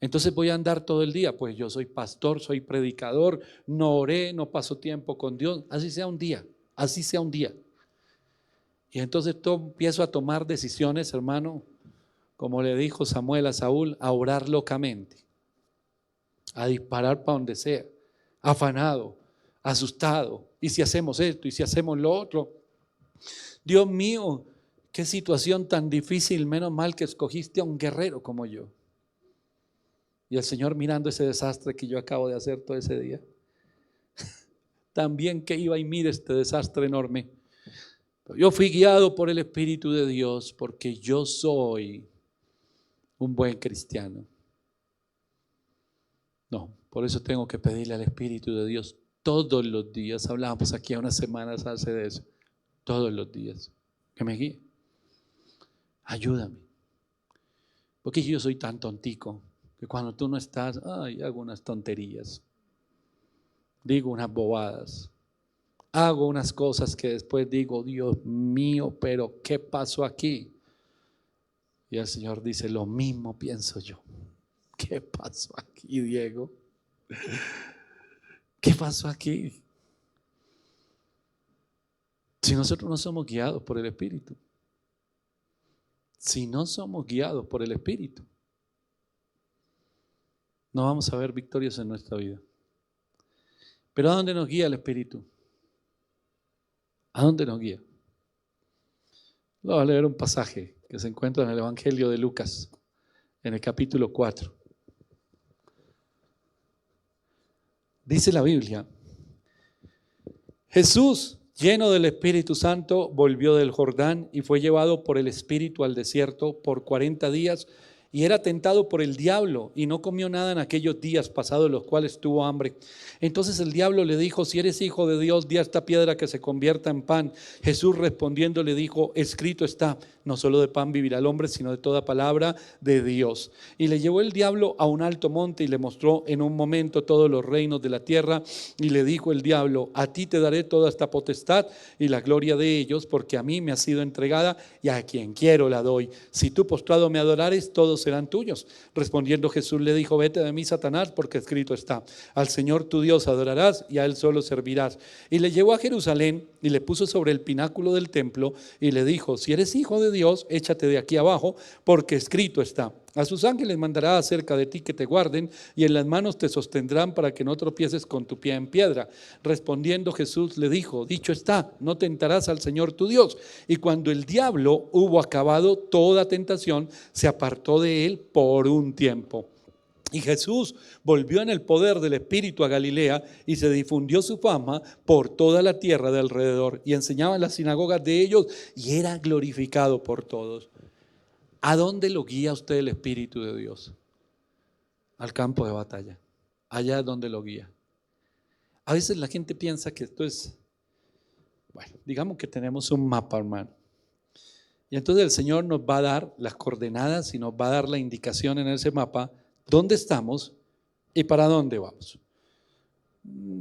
Entonces voy a andar todo el día, pues yo soy pastor, soy predicador, no oré, no paso tiempo con Dios, así sea un día. Y entonces empiezo a tomar decisiones, hermano, como le dijo Samuel a Saúl, a orar locamente, a disparar para donde sea, afanado, asustado, y si hacemos esto, y si hacemos lo otro. Dios mío, qué situación tan difícil, menos mal que escogiste a un guerrero como yo. Y el Señor mirando ese desastre que yo acabo de hacer todo ese día, también que iba y mire este desastre enorme. Pero yo fui guiado por el Espíritu de Dios porque yo soy un buen cristiano. No, por eso tengo que pedirle al Espíritu de Dios todos los días. Hablábamos aquí a unas semanas hace de eso. Todos los días. Que me guíe. Ayúdame. Porque yo soy tan tontico que cuando tú no estás, hago unas tonterías. Digo unas bobadas. Hago unas cosas que después digo, Dios mío, pero ¿qué pasó aquí? Y el Señor dice, lo mismo pienso yo. ¿Qué pasó aquí, Diego? ¿Qué pasó aquí? Si nosotros no somos guiados por el Espíritu. Si no somos guiados por el Espíritu, no vamos a ver victorias en nuestra vida. Pero ¿a dónde nos guía el Espíritu? ¿A dónde nos guía? Voy a leer un pasaje que se encuentra en el Evangelio de Lucas, en el capítulo 4. Dice la Biblia, Jesús, lleno del Espíritu Santo, volvió del Jordán y fue llevado por el Espíritu al desierto por 40 días y era tentado por el diablo y no comió nada en aquellos días pasados los cuales tuvo hambre. Entonces el diablo le dijo, si eres hijo de Dios, di a esta piedra que se convierta en pan. Jesús respondiendo le dijo, escrito está, no solo de pan vivirá el hombre, sino de toda palabra de Dios. Y le llevó el diablo a un alto monte y le mostró en un momento todos los reinos de la tierra. Y le dijo el diablo, a ti te daré toda esta potestad y la gloria de ellos, porque a mí me ha sido entregada y a quien quiero la doy. Si tú postrado me adorares, todo todos serán tuyos. Respondiendo Jesús le dijo: vete de mí, Satanás, porque escrito está: al Señor tu Dios adorarás y a Él solo servirás. Y le llevó a Jerusalén y le puso sobre el pináculo del templo y le dijo: si eres hijo de Dios, échate de aquí abajo, porque escrito está: a sus ángeles mandará acerca de ti que te guarden, y en las manos te sostendrán para que no tropieces con tu pie en piedra. Respondiendo Jesús le dijo: dicho está, no tentarás al Señor tu Dios. Y cuando el diablo hubo acabado toda tentación, se apartó de él por un tiempo. Y Jesús volvió en el poder del Espíritu a Galilea, y se difundió su fama por toda la tierra de alrededor, y enseñaba en las sinagogas de ellos, y era glorificado por todos. ¿A dónde lo guía usted el Espíritu de Dios? Al campo de batalla. Allá es donde lo guía. A veces la gente piensa que esto es, bueno, digamos que tenemos un mapa, hermano. Y entonces el Señor nos va a dar las coordenadas y nos va a dar la indicación en ese mapa dónde estamos y para dónde vamos.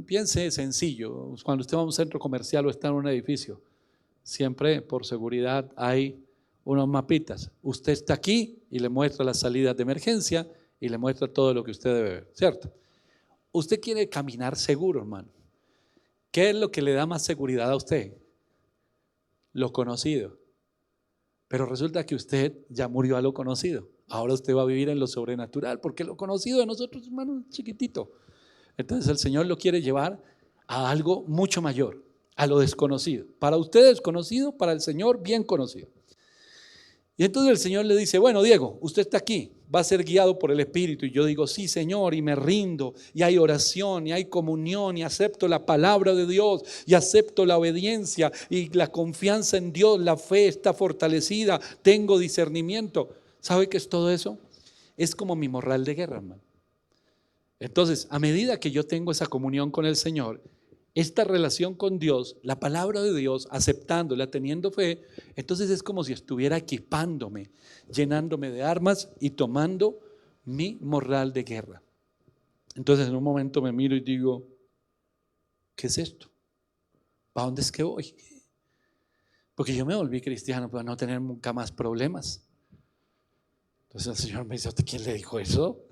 Piense sencillo: cuando usted va a un centro comercial o está en un edificio, siempre por seguridad hay unos mapitas. Usted está aquí y le muestra las salidas de emergencia y le muestra todo lo que usted debe ver, ¿cierto? Usted quiere caminar seguro, hermano. ¿Qué es lo que le da más seguridad a usted? Lo conocido. Pero resulta que usted ya murió a lo conocido. Ahora usted va a vivir en lo sobrenatural, porque lo conocido de nosotros, hermano, es chiquitito. Entonces el Señor lo quiere llevar a algo mucho mayor, a lo desconocido. Para usted desconocido, para el Señor bien conocido. Y entonces el Señor le dice: bueno, Diego, usted está aquí, va a ser guiado por el Espíritu. Y yo digo: sí, Señor, y me rindo, y hay oración, y hay comunión, y acepto la palabra de Dios, y acepto la obediencia, y la confianza en Dios, la fe está fortalecida, tengo discernimiento. ¿Sabe qué es todo eso? Es como mi morral de guerra, hermano. Entonces, a medida que yo tengo esa comunión con el Señor, esta relación con Dios, la palabra de Dios, aceptándola, teniendo fe, entonces es como si estuviera equipándome, llenándome de armas y tomando mi morral de guerra. Entonces en un momento me miro y digo: ¿qué es esto? ¿Para dónde es que voy? Porque yo me volví cristiano para no tener nunca más problemas. Entonces el Señor me dice: ¿a usted quién le dijo eso?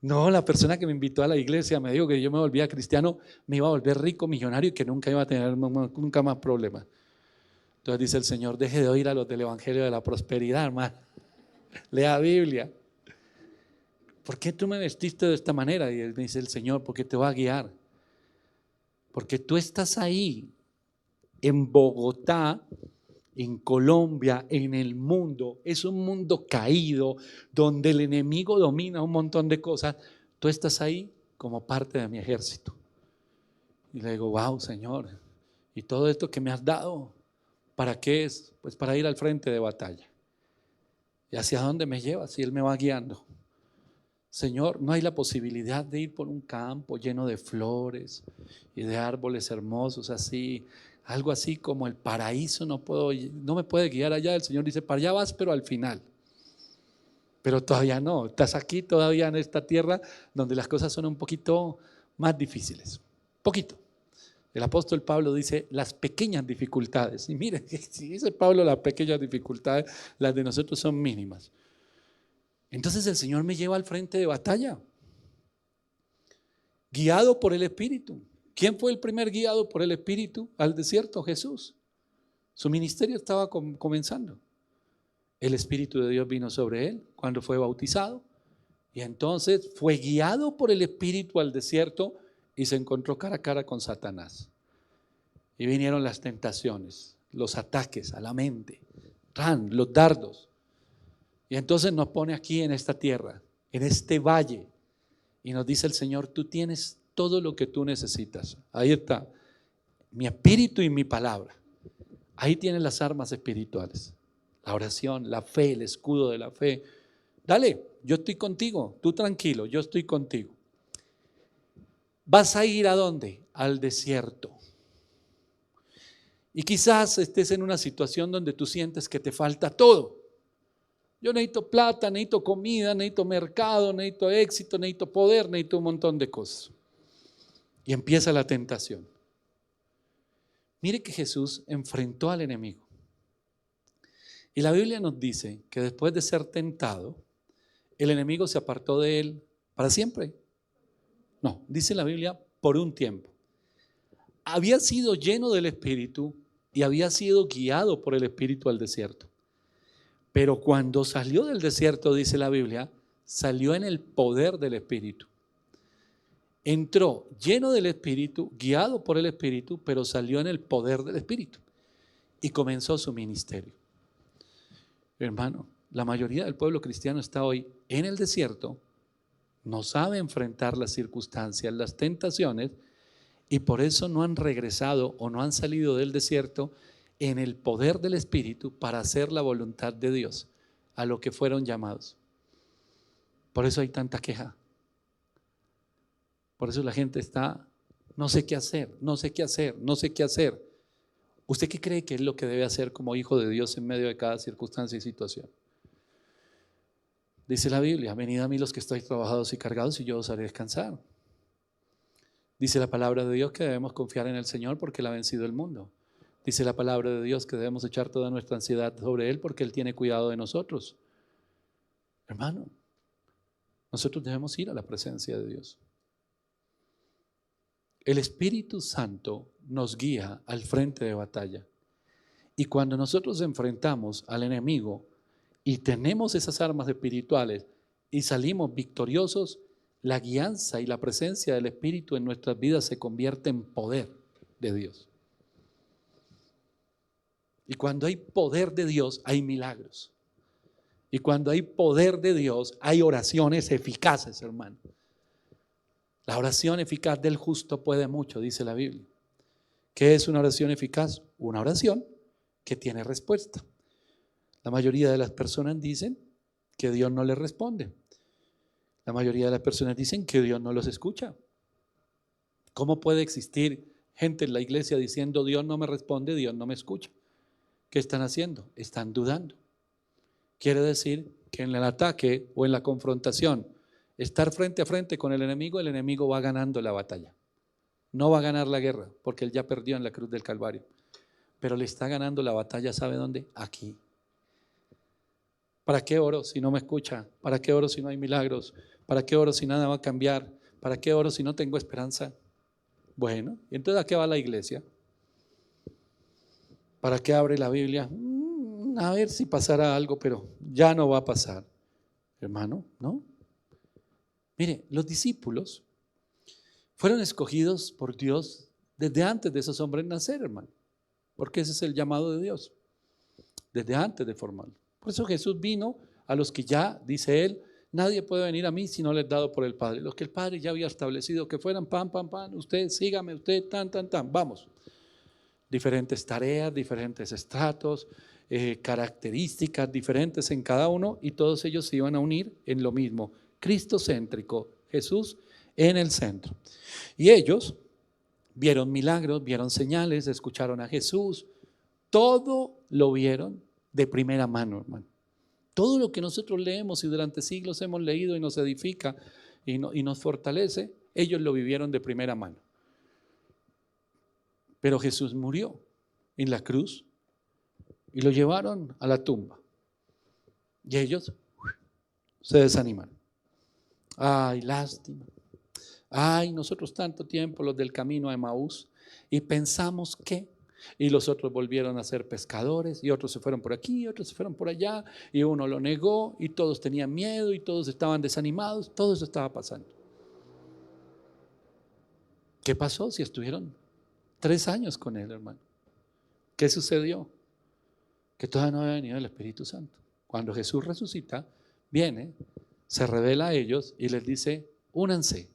No, la persona que me invitó a la iglesia me dijo que yo me volvía cristiano, me iba a volver rico, millonario, y que nunca iba a tener nunca más problemas. Entonces dice el Señor: deje de oír a los del evangelio de la prosperidad, hermano. Lea Biblia. ¿Por qué tú me vestiste de esta manera? Y me dice el Señor: porque te va a guiar. Porque tú estás ahí, en Bogotá, en Colombia, en el mundo. Es un mundo caído, donde el enemigo domina un montón de cosas. Tú estás ahí como parte de mi ejército. Y le digo: wow, Señor, ¿y todo esto que me has dado, para qué es? Pues para ir al frente de batalla. ¿Y hacia dónde me lleva? Si Él me va guiando. Señor, no hay la posibilidad de ir por un campo lleno de flores y de árboles hermosos así, algo así como el paraíso. No me puede guiar allá. El Señor dice: para allá vas, pero al final. Pero todavía no, estás aquí todavía en esta tierra donde las cosas son un poquito más difíciles. Poquito. El apóstol Pablo dice: las pequeñas dificultades. Y mire, si dice Pablo las pequeñas dificultades, las de nosotros son mínimas. Entonces el Señor me lleva al frente de batalla, guiado por el Espíritu. ¿Quién fue el primer guiado por el Espíritu al desierto? Jesús. Su ministerio estaba comenzando. El Espíritu de Dios vino sobre él cuando fue bautizado, y entonces fue guiado por el Espíritu al desierto y se encontró cara a cara con Satanás. Y vinieron las tentaciones, los ataques a la mente, los dardos. Y entonces nos pone aquí en esta tierra, en este valle, y nos dice el Señor: tú tienes todo lo que tú necesitas. Ahí está, mi espíritu y mi palabra. Ahí tienes las armas espirituales, la oración, la fe, el escudo de la fe. Dale, yo estoy contigo, tú tranquilo, yo estoy contigo. ¿Vas a ir a dónde? Al desierto. Y quizás estés en una situación donde tú sientes que te falta todo. Yo necesito plata, necesito comida, necesito mercado, necesito éxito, necesito poder, necesito un montón de cosas. Y empieza la tentación. Mire que Jesús enfrentó al enemigo. Y la Biblia nos dice que después de ser tentado, el enemigo se apartó de él para siempre. No, dice la Biblia, por un tiempo. Había sido lleno del Espíritu y había sido guiado por el Espíritu al desierto. Pero cuando salió del desierto, dice la Biblia, salió en el poder del Espíritu. Entró lleno del Espíritu, guiado por el Espíritu, pero salió en el poder del Espíritu y comenzó su ministerio. Hermano, la mayoría del pueblo cristiano está hoy en el desierto, no sabe enfrentar las circunstancias, las tentaciones, y por eso no han regresado o no han salido del desierto en el poder del Espíritu para hacer la voluntad de Dios, a lo que fueron llamados. Por eso hay tanta queja. Por eso la gente está, no sé qué hacer, no sé qué hacer, no sé qué hacer. ¿Usted qué cree que es lo que debe hacer como hijo de Dios en medio de cada circunstancia y situación? Dice la Biblia, venid a mí los que estáis trabajados y cargados y yo os haré descansar. Dice la palabra de Dios que debemos confiar en el Señor porque Él ha vencido el mundo. Dice la palabra de Dios que debemos echar toda nuestra ansiedad sobre Él porque Él tiene cuidado de nosotros. Hermano, nosotros debemos ir a la presencia de Dios. El Espíritu Santo nos guía al frente de batalla. Y cuando nosotros enfrentamos al enemigo y tenemos esas armas espirituales y salimos victoriosos, la guianza y la presencia del Espíritu en nuestras vidas se convierte en poder de Dios. Y cuando hay poder de Dios, hay milagros. Y cuando hay poder de Dios, hay oraciones eficaces, hermano. La oración eficaz del justo puede mucho, dice la Biblia. ¿Qué es una oración eficaz? Una oración que tiene respuesta. La mayoría de las personas dicen que Dios no les responde. La mayoría de las personas dicen que Dios no los escucha. ¿Cómo puede existir gente en la iglesia diciendo Dios no me responde, Dios no me escucha? ¿Qué están haciendo? Están dudando. Quiere decir que en el ataque o en la confrontación, estar frente a frente con el enemigo va ganando la batalla. No va a ganar la guerra porque él ya perdió en la cruz del Calvario. Pero le está ganando la batalla, ¿sabe dónde? Aquí. ¿Para qué oro si no me escucha? ¿Para qué oro si no hay milagros? ¿Para qué oro si nada va a cambiar? ¿Para qué oro si no tengo esperanza? Bueno, ¿y entonces a qué va la iglesia? ¿Para qué abre la Biblia? A ver si pasará algo, pero ya no va a pasar. Hermano, ¿no? Mire, los discípulos fueron escogidos por Dios desde antes de esos hombres nacer, hermano. Porque ese es el llamado de Dios, desde antes de formarlo. Por eso Jesús vino a los que ya, dice él, nadie puede venir a mí si no les es dado por el Padre. Los que el Padre ya había establecido que fueran pan, usted sígame, usted tan, vamos. Diferentes tareas, diferentes estratos, características diferentes en cada uno y todos ellos se iban a unir en lo mismo, cristocéntrico, Jesús en el centro. Y ellos vieron milagros, vieron señales, escucharon a Jesús, todo lo vieron de primera mano, hermano. Todo lo que nosotros leemos y durante siglos hemos leído y nos edifica y nos fortalece, ellos lo vivieron de primera mano. Pero Jesús murió en la cruz y lo llevaron a la tumba. Y ellos se desanimaron. Ay, lástima. Ay, nosotros tanto tiempo, los del camino a Emaús, y pensamos que, y los otros volvieron a ser pescadores, y otros se fueron por aquí, y otros se fueron por allá, y uno lo negó, y todos tenían miedo, y todos estaban desanimados, todo eso estaba pasando. ¿Qué pasó si estuvieron 3 años con él, hermano? ¿Qué sucedió? Que todavía no había venido el Espíritu Santo. Cuando Jesús resucita, viene, se revela a ellos y les dice, únanse.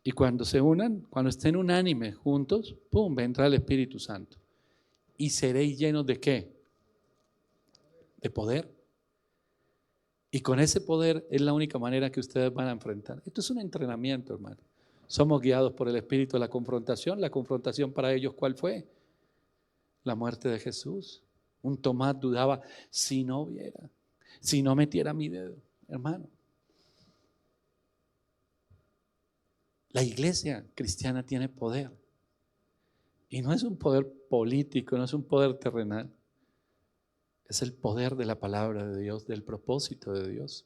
Y cuando se unan, cuando estén unánimes juntos, ¡pum!, vendrá el Espíritu Santo. ¿Y seréis llenos de qué? De poder. Y con ese poder es la única manera que ustedes van a enfrentar. Esto es un entrenamiento, hermano. Somos guiados por el Espíritu de la confrontación. La confrontación para ellos, ¿cuál fue? La muerte de Jesús. Un Tomás dudaba, si no viera, si no metiera mi dedo, hermano. La iglesia cristiana tiene poder. Y no es un poder político, no es un poder terrenal. Es el poder de la palabra de Dios, del propósito de Dios.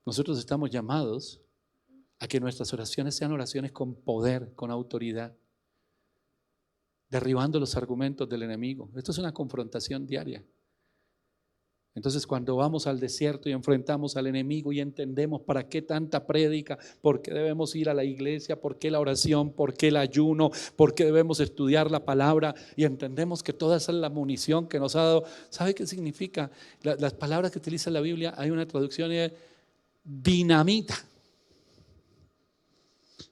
Nosotros estamos llamados a que nuestras oraciones sean oraciones con poder, con autoridad, derribando los argumentos del enemigo. Esto es una confrontación diaria. Entonces, cuando vamos al desierto y enfrentamos al enemigo y entendemos para qué tanta prédica, por qué debemos ir a la iglesia, por qué la oración, por qué el ayuno, por qué debemos estudiar la palabra, y entendemos que toda esa es la munición que nos ha dado. ¿Sabe qué significa? Las palabras que utiliza la Biblia, hay una traducción y es dinamita.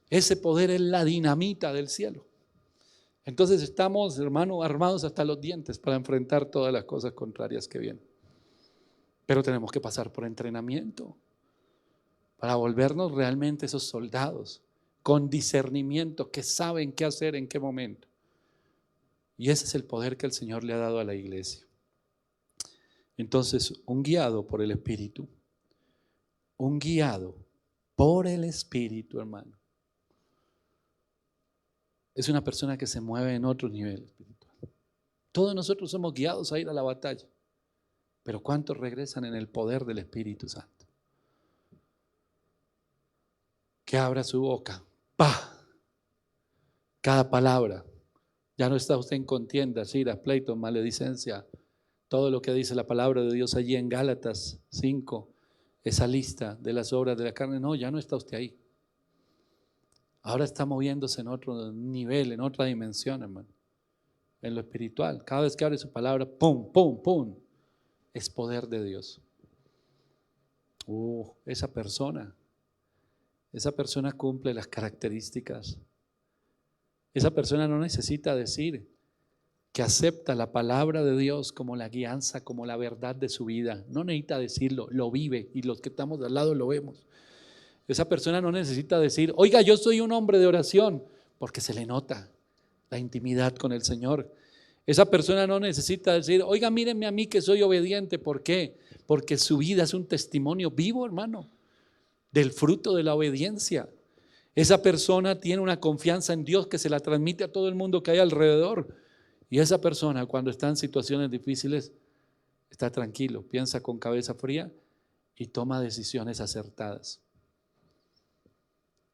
Ese poder es la dinamita del cielo. Entonces estamos, hermano, armados hasta los dientes para enfrentar todas las cosas contrarias que vienen. Pero tenemos que pasar por entrenamiento para volvernos realmente esos soldados con discernimiento que saben qué hacer en qué momento. Y ese es el poder que el Señor le ha dado a la iglesia. Entonces, un guiado por el Espíritu, un guiado por el Espíritu, hermano, es una persona que se mueve en otro nivel espiritual. Todos nosotros somos guiados a ir a la batalla, pero ¿cuántos regresan en el poder del Espíritu Santo? Que abra su boca, ¡pah! Cada palabra. Ya no está usted en contiendas, iras, pleitos, maledicencia. Todo lo que dice la palabra de Dios allí en Gálatas 5, esa lista de las obras de la carne, no, ya no está usted ahí. Ahora está moviéndose en otro nivel, en otra dimensión, hermano, en lo espiritual. Cada vez que abre su palabra, pum, pum, pum, es poder de Dios. Esa persona cumple las características. Esa persona no necesita decir que acepta la palabra de Dios como la guianza, como la verdad de su vida. No necesita decirlo, lo vive, y los que estamos al lado lo vemos. Esa persona no necesita decir, oiga, yo soy un hombre de oración, porque se le nota la intimidad con el Señor. Esa persona no necesita decir, oiga, mírenme a mí que soy obediente. ¿Por qué? Porque su vida es un testimonio vivo, hermano, del fruto de la obediencia. Esa persona tiene una confianza en Dios que se la transmite a todo el mundo que hay alrededor. Y esa persona, cuando está en situaciones difíciles, está tranquilo, piensa con cabeza fría y toma decisiones acertadas.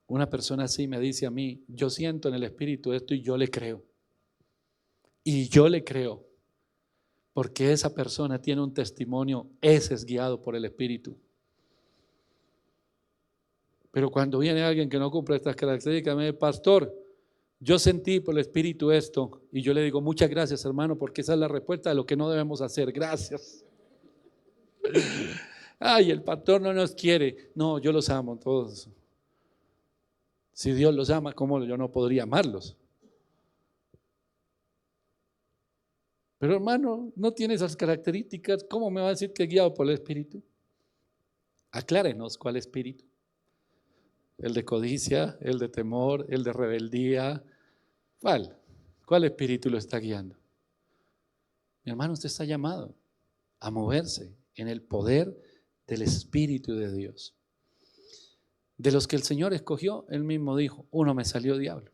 Una persona así me dice a mí, yo siento en el Espíritu esto y yo le creo. Y yo le creo, porque esa persona tiene un testimonio, ese es guiado por el Espíritu. Pero cuando viene alguien que no cumple estas características, me dice, pastor, yo sentí por el Espíritu esto, y yo le digo, muchas gracias, hermano, porque esa es la respuesta de lo que no debemos hacer. Gracias. Ay, el pastor no nos quiere. No, yo los amo todos. Si Dios los ama, ¿cómo yo no podría amarlos? Pero hermano, no tiene esas características. ¿Cómo me va a decir que es guiado por el Espíritu? Aclárenos cuál espíritu. El de codicia, el de temor, el de rebeldía. ¿Cuál? ¿Cuál espíritu lo está guiando? Mi hermano, usted está llamado a moverse en el poder del Espíritu de Dios. De los que el Señor escogió, Él mismo dijo, uno me salió diablo.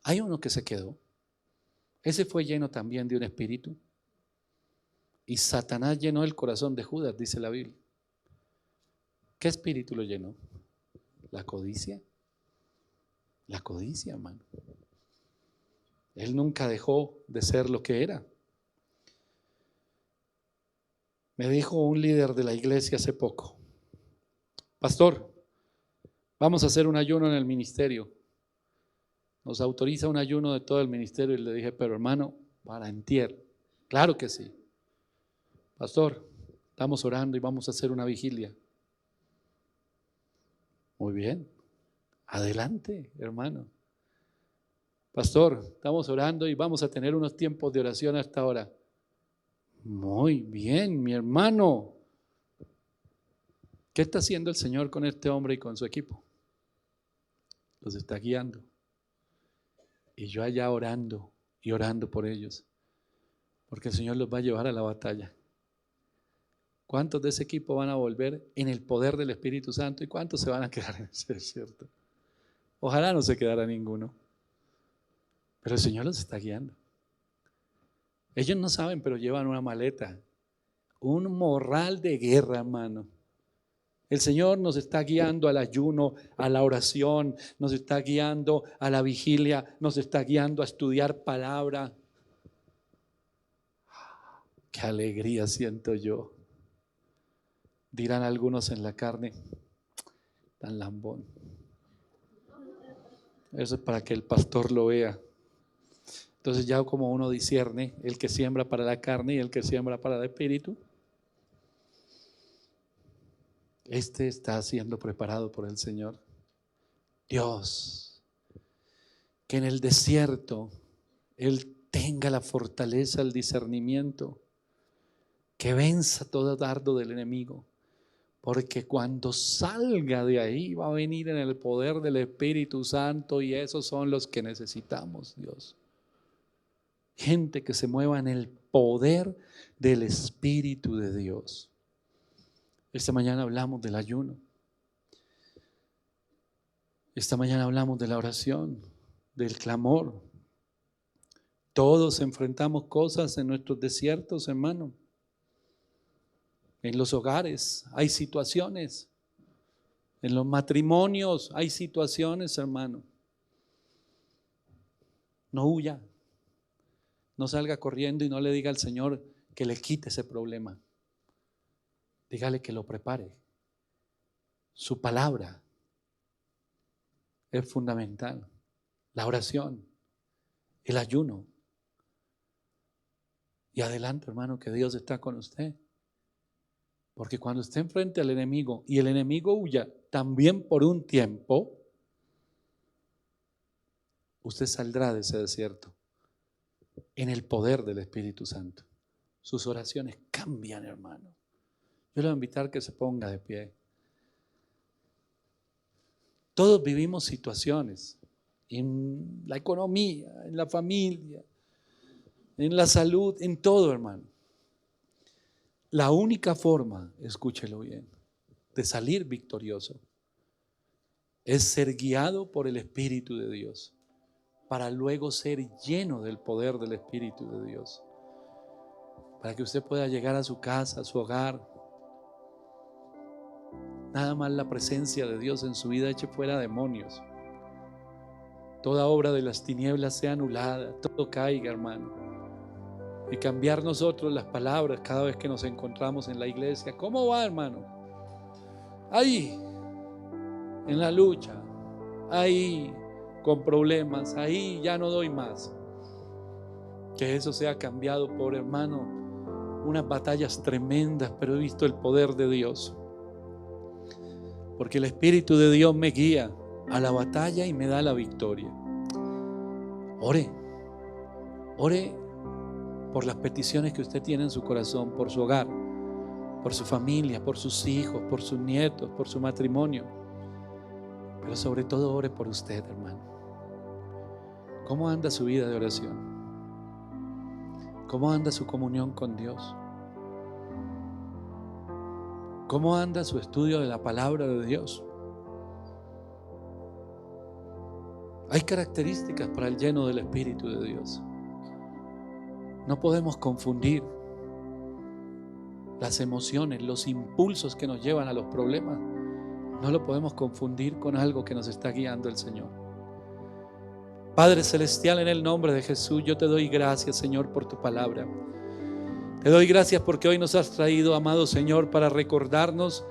Hay uno que se quedó. Ese fue lleno también de un espíritu. Y Satanás llenó el corazón de Judas, dice la Biblia. ¿Qué espíritu lo llenó? La codicia. La codicia, hermano. Él nunca dejó de ser lo que era. Me dijo un líder de la iglesia hace poco, pastor, vamos a hacer un ayuno en el ministerio. Nos autoriza un ayuno de todo el ministerio y le dije, pero hermano, para entier. Claro que sí. Pastor, estamos orando y vamos a hacer una vigilia. Muy bien, adelante, hermano. Pastor, estamos orando y vamos a tener unos tiempos de oración hasta ahora. Muy bien, mi hermano. ¿Qué está haciendo el Señor con este hombre y con su equipo? Los está guiando. Y yo allá orando y orando por ellos, porque el Señor los va a llevar a la batalla. ¿Cuántos de ese equipo van a volver en el poder del Espíritu Santo y cuántos se van a quedar en ese desierto? Ojalá no se quedara ninguno, pero el Señor los está guiando. Ellos no saben, pero llevan una maleta, un morral de guerra, hermano. El Señor nos está guiando al ayuno, a la oración, nos está guiando a la vigilia, nos está guiando a estudiar palabra. Qué alegría siento yo. Dirán algunos en la carne, tan lambón. Eso es para que el pastor lo vea. Entonces ya como uno discierne, el que siembra para la carne y el que siembra para el espíritu, este está siendo preparado por el Señor. Dios, que en el desierto Él tenga la fortaleza, el discernimiento, que venza todo dardo del enemigo, porque cuando salga de ahí va a venir en el poder del Espíritu Santo, y esos son los que necesitamos, Dios. Gente que se mueva en el poder del Espíritu de Dios. Esta mañana hablamos del ayuno. Esta mañana hablamos de la oración, del clamor. Todos enfrentamos cosas en nuestros desiertos, hermano. En los hogares hay situaciones. En los matrimonios hay situaciones, hermano. No huya. No salga corriendo y no le diga al Señor que le quite ese problema. Dígale que lo prepare. Su palabra es fundamental. La oración, el ayuno. Y adelante, hermano, que Dios está con usted. Porque cuando esté enfrente al enemigo y el enemigo huya también por un tiempo, usted saldrá de ese desierto en el poder del Espíritu Santo. Sus oraciones cambian, hermano. Yo le voy a invitar que se ponga de pie. Todos vivimos situaciones en la economía, en la familia, en la salud, en todo, hermano. La única forma, escúchelo bien, de salir victorioso es ser guiado por el Espíritu de Dios, para luego ser lleno del poder del Espíritu de Dios, para que usted pueda llegar a su casa, a su hogar. Nada más la presencia de Dios en su vida eche fuera demonios. Toda obra de las tinieblas sea anulada, todo caiga, hermano. Y cambiar nosotros las palabras cada vez que nos encontramos en la iglesia. ¿Cómo va, hermano? Ahí, en la lucha, ahí, con problemas, ahí ya no doy más. Que eso sea cambiado por, hermano, unas batallas tremendas, pero he visto el poder de Dios. Porque el Espíritu de Dios me guía a la batalla y me da la victoria. Ore por las peticiones que usted tiene en su corazón, por su hogar, por su familia, por sus hijos, por sus nietos, por su matrimonio. Pero sobre todo ore por usted, hermano. ¿Cómo anda su vida de oración? ¿Cómo anda su comunión con Dios? ¿Cómo anda su estudio de la palabra de Dios? Hay características para el lleno del Espíritu de Dios. No podemos confundir las emociones, los impulsos que nos llevan a los problemas. No lo podemos confundir con algo que nos está guiando el Señor. Padre Celestial, en el nombre de Jesús, yo te doy gracias, Señor, por tu palabra. Te doy gracias porque hoy nos has traído, amado Señor, para recordarnos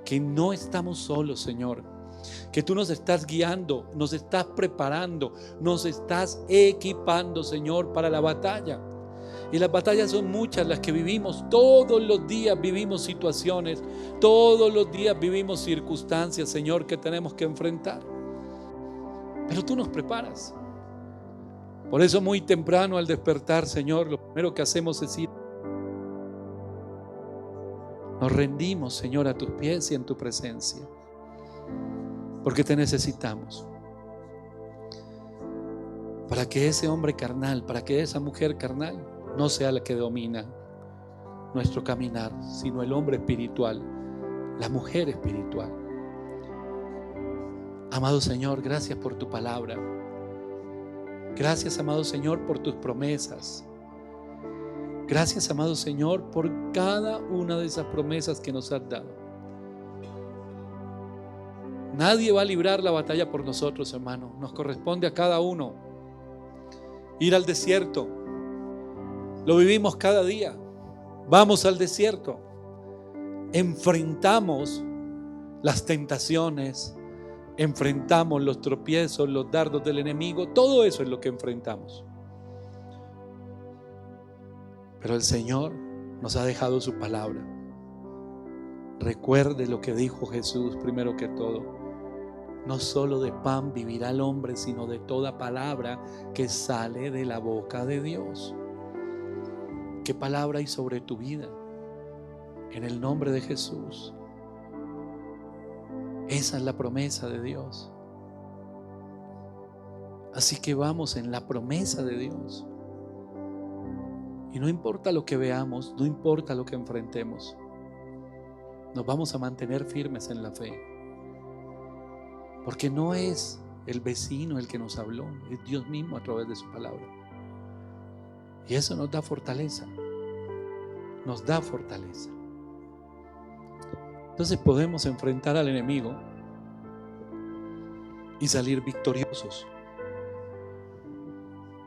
que no estamos solos, Señor. Que tú nos estás guiando, nos estás preparando, nos estás equipando, Señor, para la batalla. Y las batallas son muchas las que vivimos. Todos los días vivimos situaciones, todos los días vivimos circunstancias, Señor, que tenemos que enfrentar. Pero tú nos preparas. Por eso muy temprano al despertar, Señor, lo primero que hacemos es ir. Nos rendimos, Señor, a tus pies y en tu presencia. Porque te necesitamos. Para que ese hombre carnal, para que esa mujer carnal no sea la que domina nuestro caminar, sino el hombre espiritual, la mujer espiritual. Amado Señor, gracias por tu palabra. Gracias, amado Señor, por tus promesas. Gracias, amado Señor, por cada una de esas promesas que nos has dado. Nadie va a librar la batalla por nosotros, hermano. Nos corresponde a cada uno ir al desierto. Lo vivimos cada día. Vamos al desierto. Enfrentamos las tentaciones, enfrentamos los tropiezos, los dardos del enemigo. Todo eso es lo que enfrentamos. Pero el Señor nos ha dejado su palabra. Recuerde lo que dijo Jesús primero que todo. No solo de pan vivirá el hombre, sino de toda palabra que sale de la boca de Dios. ¿Qué palabra hay sobre tu vida? En el nombre de Jesús. Esa es la promesa de Dios. Así que vamos en la promesa de Dios. Y no importa lo que veamos, no importa lo que enfrentemos, nos vamos a mantener firmes en la fe. Porque no es el vecino el que nos habló, es Dios mismo a través de su palabra. Y eso nos da fortaleza. Nos da fortaleza. Entonces podemos enfrentar al enemigo y salir victoriosos.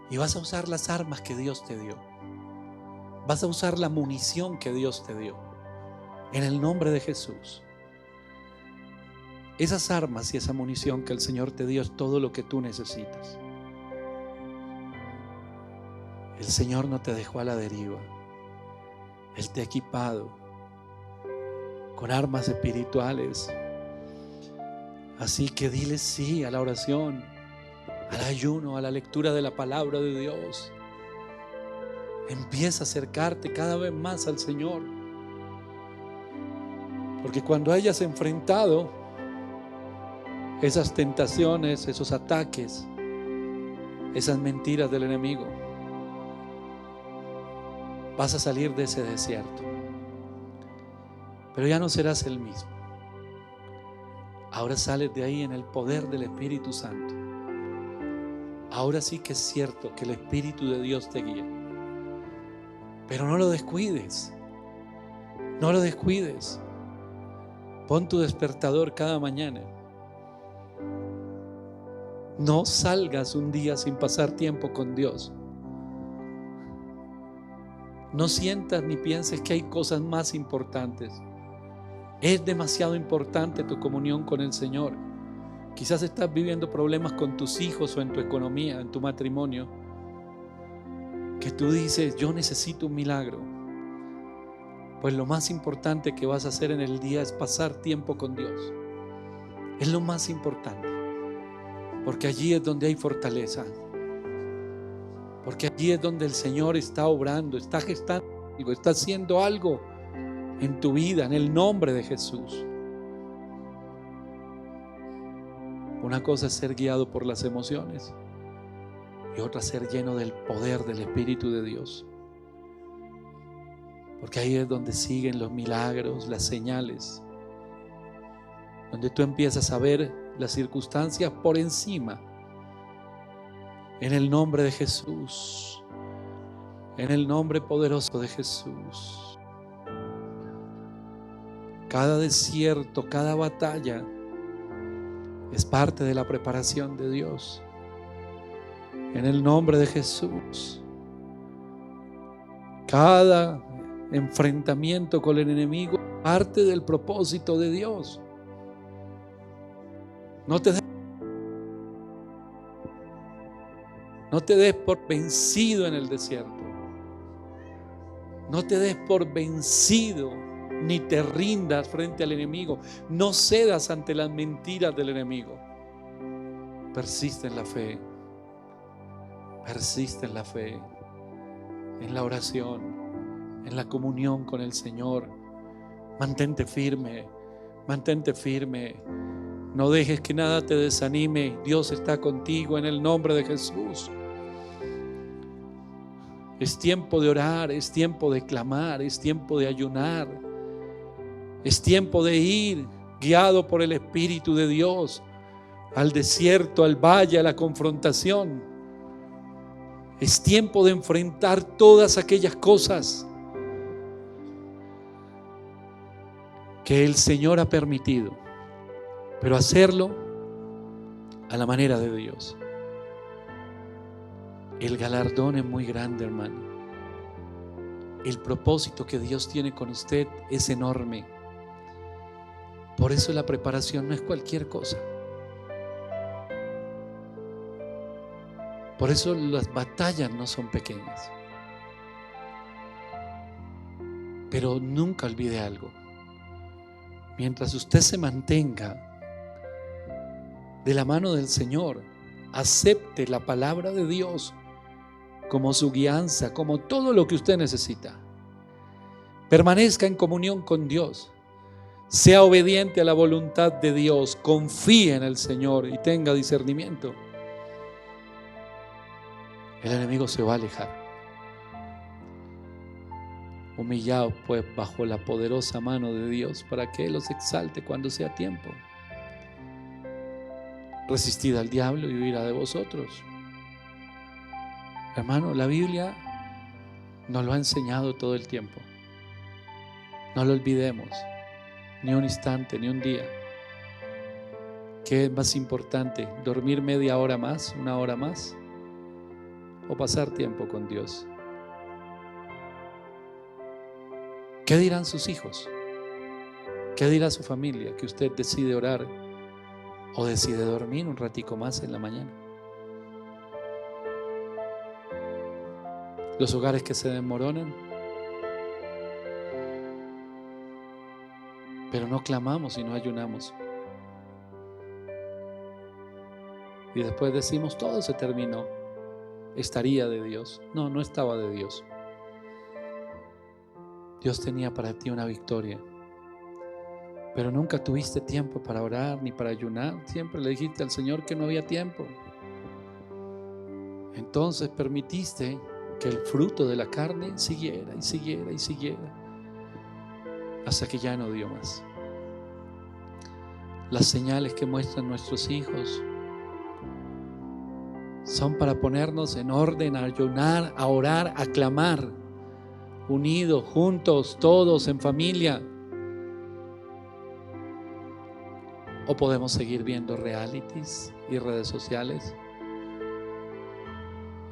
Y vas a usar las armas que Dios te dio. Vas a usar la munición que Dios te dio. En el nombre de Jesús. Esas armas y esa munición que el Señor te dio es todo lo que tú necesitas. El Señor no te dejó a la deriva. Él te ha equipado con armas espirituales. Así que dile sí a la oración, al ayuno, a la lectura de la palabra de Dios. Empieza a acercarte cada vez más al Señor. Porque cuando hayas enfrentado esas tentaciones, esos ataques, esas mentiras del enemigo, vas a salir de ese desierto. Pero ya no serás el mismo. Ahora sales de ahí en el poder del Espíritu Santo. Ahora sí que es cierto que el Espíritu de Dios te guía. Pero no lo descuides. No lo descuides. Pon tu despertador cada mañana. No salgas un día sin pasar tiempo con Dios. No sientas ni pienses que hay cosas más importantes. Es demasiado importante tu comunión con el Señor. Quizás estás viviendo problemas con tus hijos o en tu economía, en tu matrimonio, que tú dices, yo necesito un milagro. Pues lo más importante que vas a hacer en el día es pasar tiempo con Dios. Es lo más importante. Porque allí es donde hay fortaleza. Porque allí es donde el Señor está obrando, está gestando algo, está haciendo algo en tu vida, en el nombre de Jesús. Una cosa es ser guiado por las emociones y otra ser lleno del poder del Espíritu de Dios. Porque ahí es donde siguen los milagros, las señales, donde tú empiezas a ver las circunstancias por encima. En el nombre de Jesús, en el nombre poderoso de Jesús. Cada desierto, cada batalla es parte de la preparación de Dios. En el nombre de Jesús. Cada enfrentamiento con el enemigo es parte del propósito de Dios. No te des por vencido en el desierto. No te des por vencido ni te rindas frente al enemigo. No cedas ante las mentiras del enemigo. Persiste en la fe. Persiste en la fe, en la oración, en la comunión con el Señor. Mantente firme, mantente firme. No dejes que nada te desanime. Dios está contigo en el nombre de Jesús. Es tiempo de orar, es tiempo de clamar, es tiempo de ayunar. Es tiempo de ir guiado por el Espíritu de Dios al desierto, al valle, a la confrontación. Es tiempo de enfrentar todas aquellas cosas que el Señor ha permitido, pero hacerlo a la manera de Dios. El galardón es muy grande, hermano. El propósito que Dios tiene con usted es enorme. Por eso la preparación no es cualquier cosa. Por eso las batallas no son pequeñas. Pero nunca olvide algo. Mientras usted se mantenga de la mano del Señor, acepte la palabra de Dios como su guianza, como todo lo que usted necesita. Permanezca en comunión con Dios. Sea obediente a la voluntad de Dios. Confíe en el Señor y tenga discernimiento. El enemigo se va a alejar. Humillaos pues bajo la poderosa mano de Dios para que Él los exalte cuando sea tiempo. Resistid al diablo y huirá de vosotros. Hermano, la Biblia nos lo ha enseñado todo el tiempo. No lo olvidemos, ni un instante, ni un día. ¿Qué es más importante? ¿Dormir media hora más, una hora más? ¿O pasar tiempo con Dios? ¿Qué dirán sus hijos? ¿Qué dirá su familia? Que usted decide orar o decide dormir un ratico más en la mañana. Los hogares que se desmoronan, pero no clamamos y no ayunamos. Y después decimos, todo se terminó. Estaría de Dios. No, no estaba de Dios. Dios tenía para ti una victoria, pero nunca tuviste tiempo para orar ni para ayunar. Siempre le dijiste al Señor que no había tiempo. Entonces permitiste que el fruto de la carne siguiera y siguiera y siguiera hasta que ya no dio más. Las señales que muestran nuestros hijos son para ponernos en orden, a ayunar, a orar, a clamar, unidos, juntos, todos en familia. O podemos seguir viendo realities y redes sociales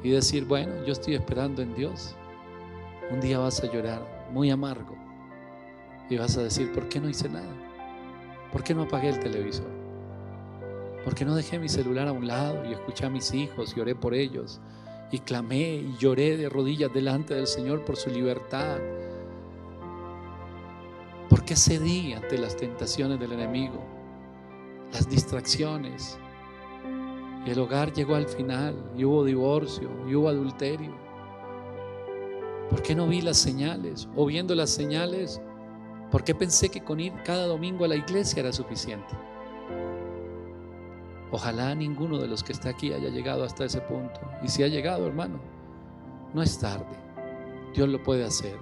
y decir, bueno, yo estoy esperando en Dios. Un día vas a llorar muy amargo y vas a decir, ¿por qué no hice nada? ¿Por qué no apagué el televisor? ¿Por qué no dejé mi celular a un lado y escuché a mis hijos y oré por ellos? Y clamé y lloré de rodillas delante del Señor por su libertad. ¿Por qué cedí ante las tentaciones del enemigo? Las distracciones. Y el hogar llegó al final y hubo divorcio y hubo adulterio. ¿Por qué no vi las señales? O viendo las señales, ¿por qué pensé que con ir cada domingo a la iglesia era suficiente? Ojalá ninguno de los que está aquí haya llegado hasta ese punto. Y si ha llegado, hermano, no es tarde. Dios lo puede hacer.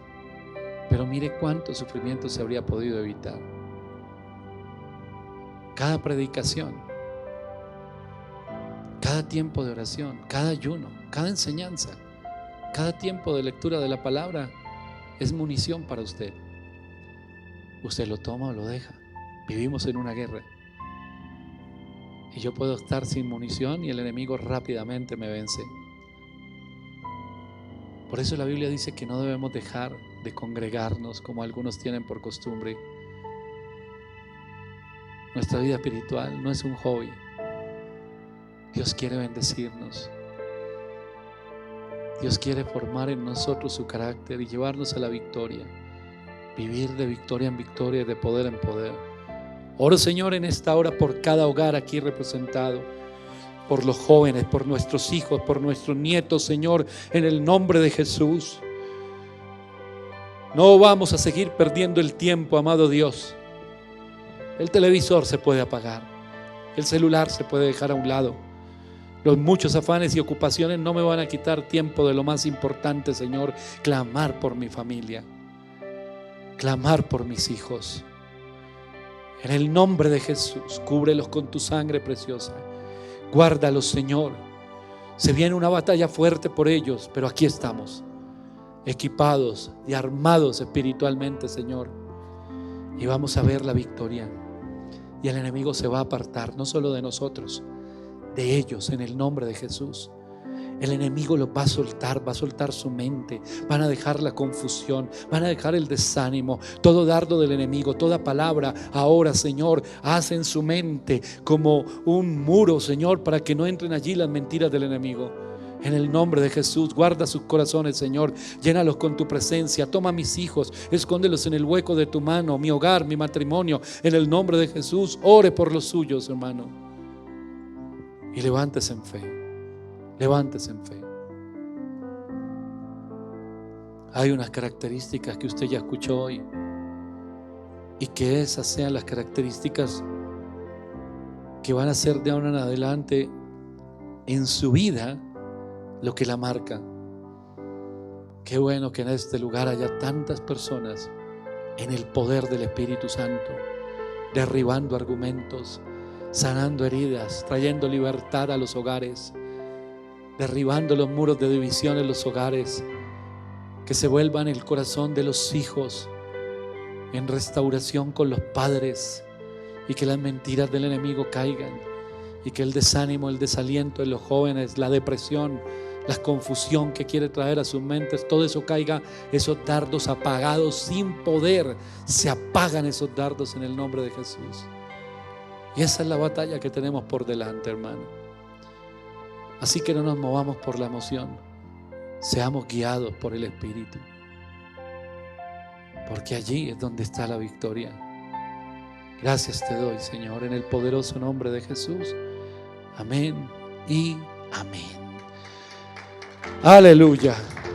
Pero mire cuánto sufrimiento se habría podido evitar. Cada predicación, cada tiempo de oración, cada ayuno, cada enseñanza, cada tiempo de lectura de la palabra es munición para usted. Usted lo toma o lo deja. Vivimos en una guerra. Y yo puedo estar sin munición y el enemigo rápidamente me vence. Por eso la Biblia dice que no debemos dejar de congregarnos como algunos tienen por costumbre. Nuestra vida espiritual no es un hobby. Dios quiere bendecirnos. Dios quiere formar en nosotros su carácter y llevarnos a la victoria. Vivir de victoria en victoria y de poder en poder. Oro, Señor, en esta hora por cada hogar aquí representado, por los jóvenes, por nuestros hijos, por nuestros nietos, Señor, en el nombre de Jesús. No vamos a seguir perdiendo el tiempo, amado Dios. El televisor se puede apagar, el celular se puede dejar a un lado. Los muchos afanes y ocupaciones no me van a quitar tiempo de lo más importante, Señor: clamar por mi familia, clamar por mis hijos. En el nombre de Jesús, cúbrelos con tu sangre preciosa. Guárdalos, Señor. Se viene una batalla fuerte por ellos, pero aquí estamos, equipados y armados espiritualmente, Señor. Y vamos a ver la victoria. Y el enemigo se va a apartar, no solo de nosotros, de ellos, en el nombre de Jesús. El enemigo los va a soltar su mente, van a dejar la confusión, van a dejar el desánimo, todo dardo del enemigo, toda palabra. Ahora, Señor, haz en su mente como un muro, Señor, para que no entren allí las mentiras del enemigo. En el nombre de Jesús, guarda sus corazones, Señor, llénalos con tu presencia. Toma a mis hijos, escóndelos en el hueco de tu mano, mi hogar, mi matrimonio. En el nombre de Jesús, ore por los suyos, hermano. Y levántese en fe, levántese en fe. Hay unas características que usted ya escuchó hoy, y que esas sean las características que van a ser de ahora en adelante en su vida lo que la marca. Qué bueno que en este lugar haya tantas personas en el poder del Espíritu Santo, derribando argumentos, sanando heridas, trayendo libertad a los hogares, derribando los muros de división en los hogares, que se vuelvan el corazón de los hijos en restauración con los padres, y que las mentiras del enemigo caigan, y que el desánimo, el desaliento en los jóvenes, la depresión, la confusión que quiere traer a sus mentes, todo eso caiga. Esos dardos apagados sin poder, se apagan esos dardos en el nombre de Jesús. Y esa es la batalla que tenemos por delante, hermano. Así que no nos movamos por la emoción, seamos guiados por el Espíritu, porque allí es donde está la victoria. Gracias te doy, Señor, en el poderoso nombre de Jesús. Amén y amén. Aleluya.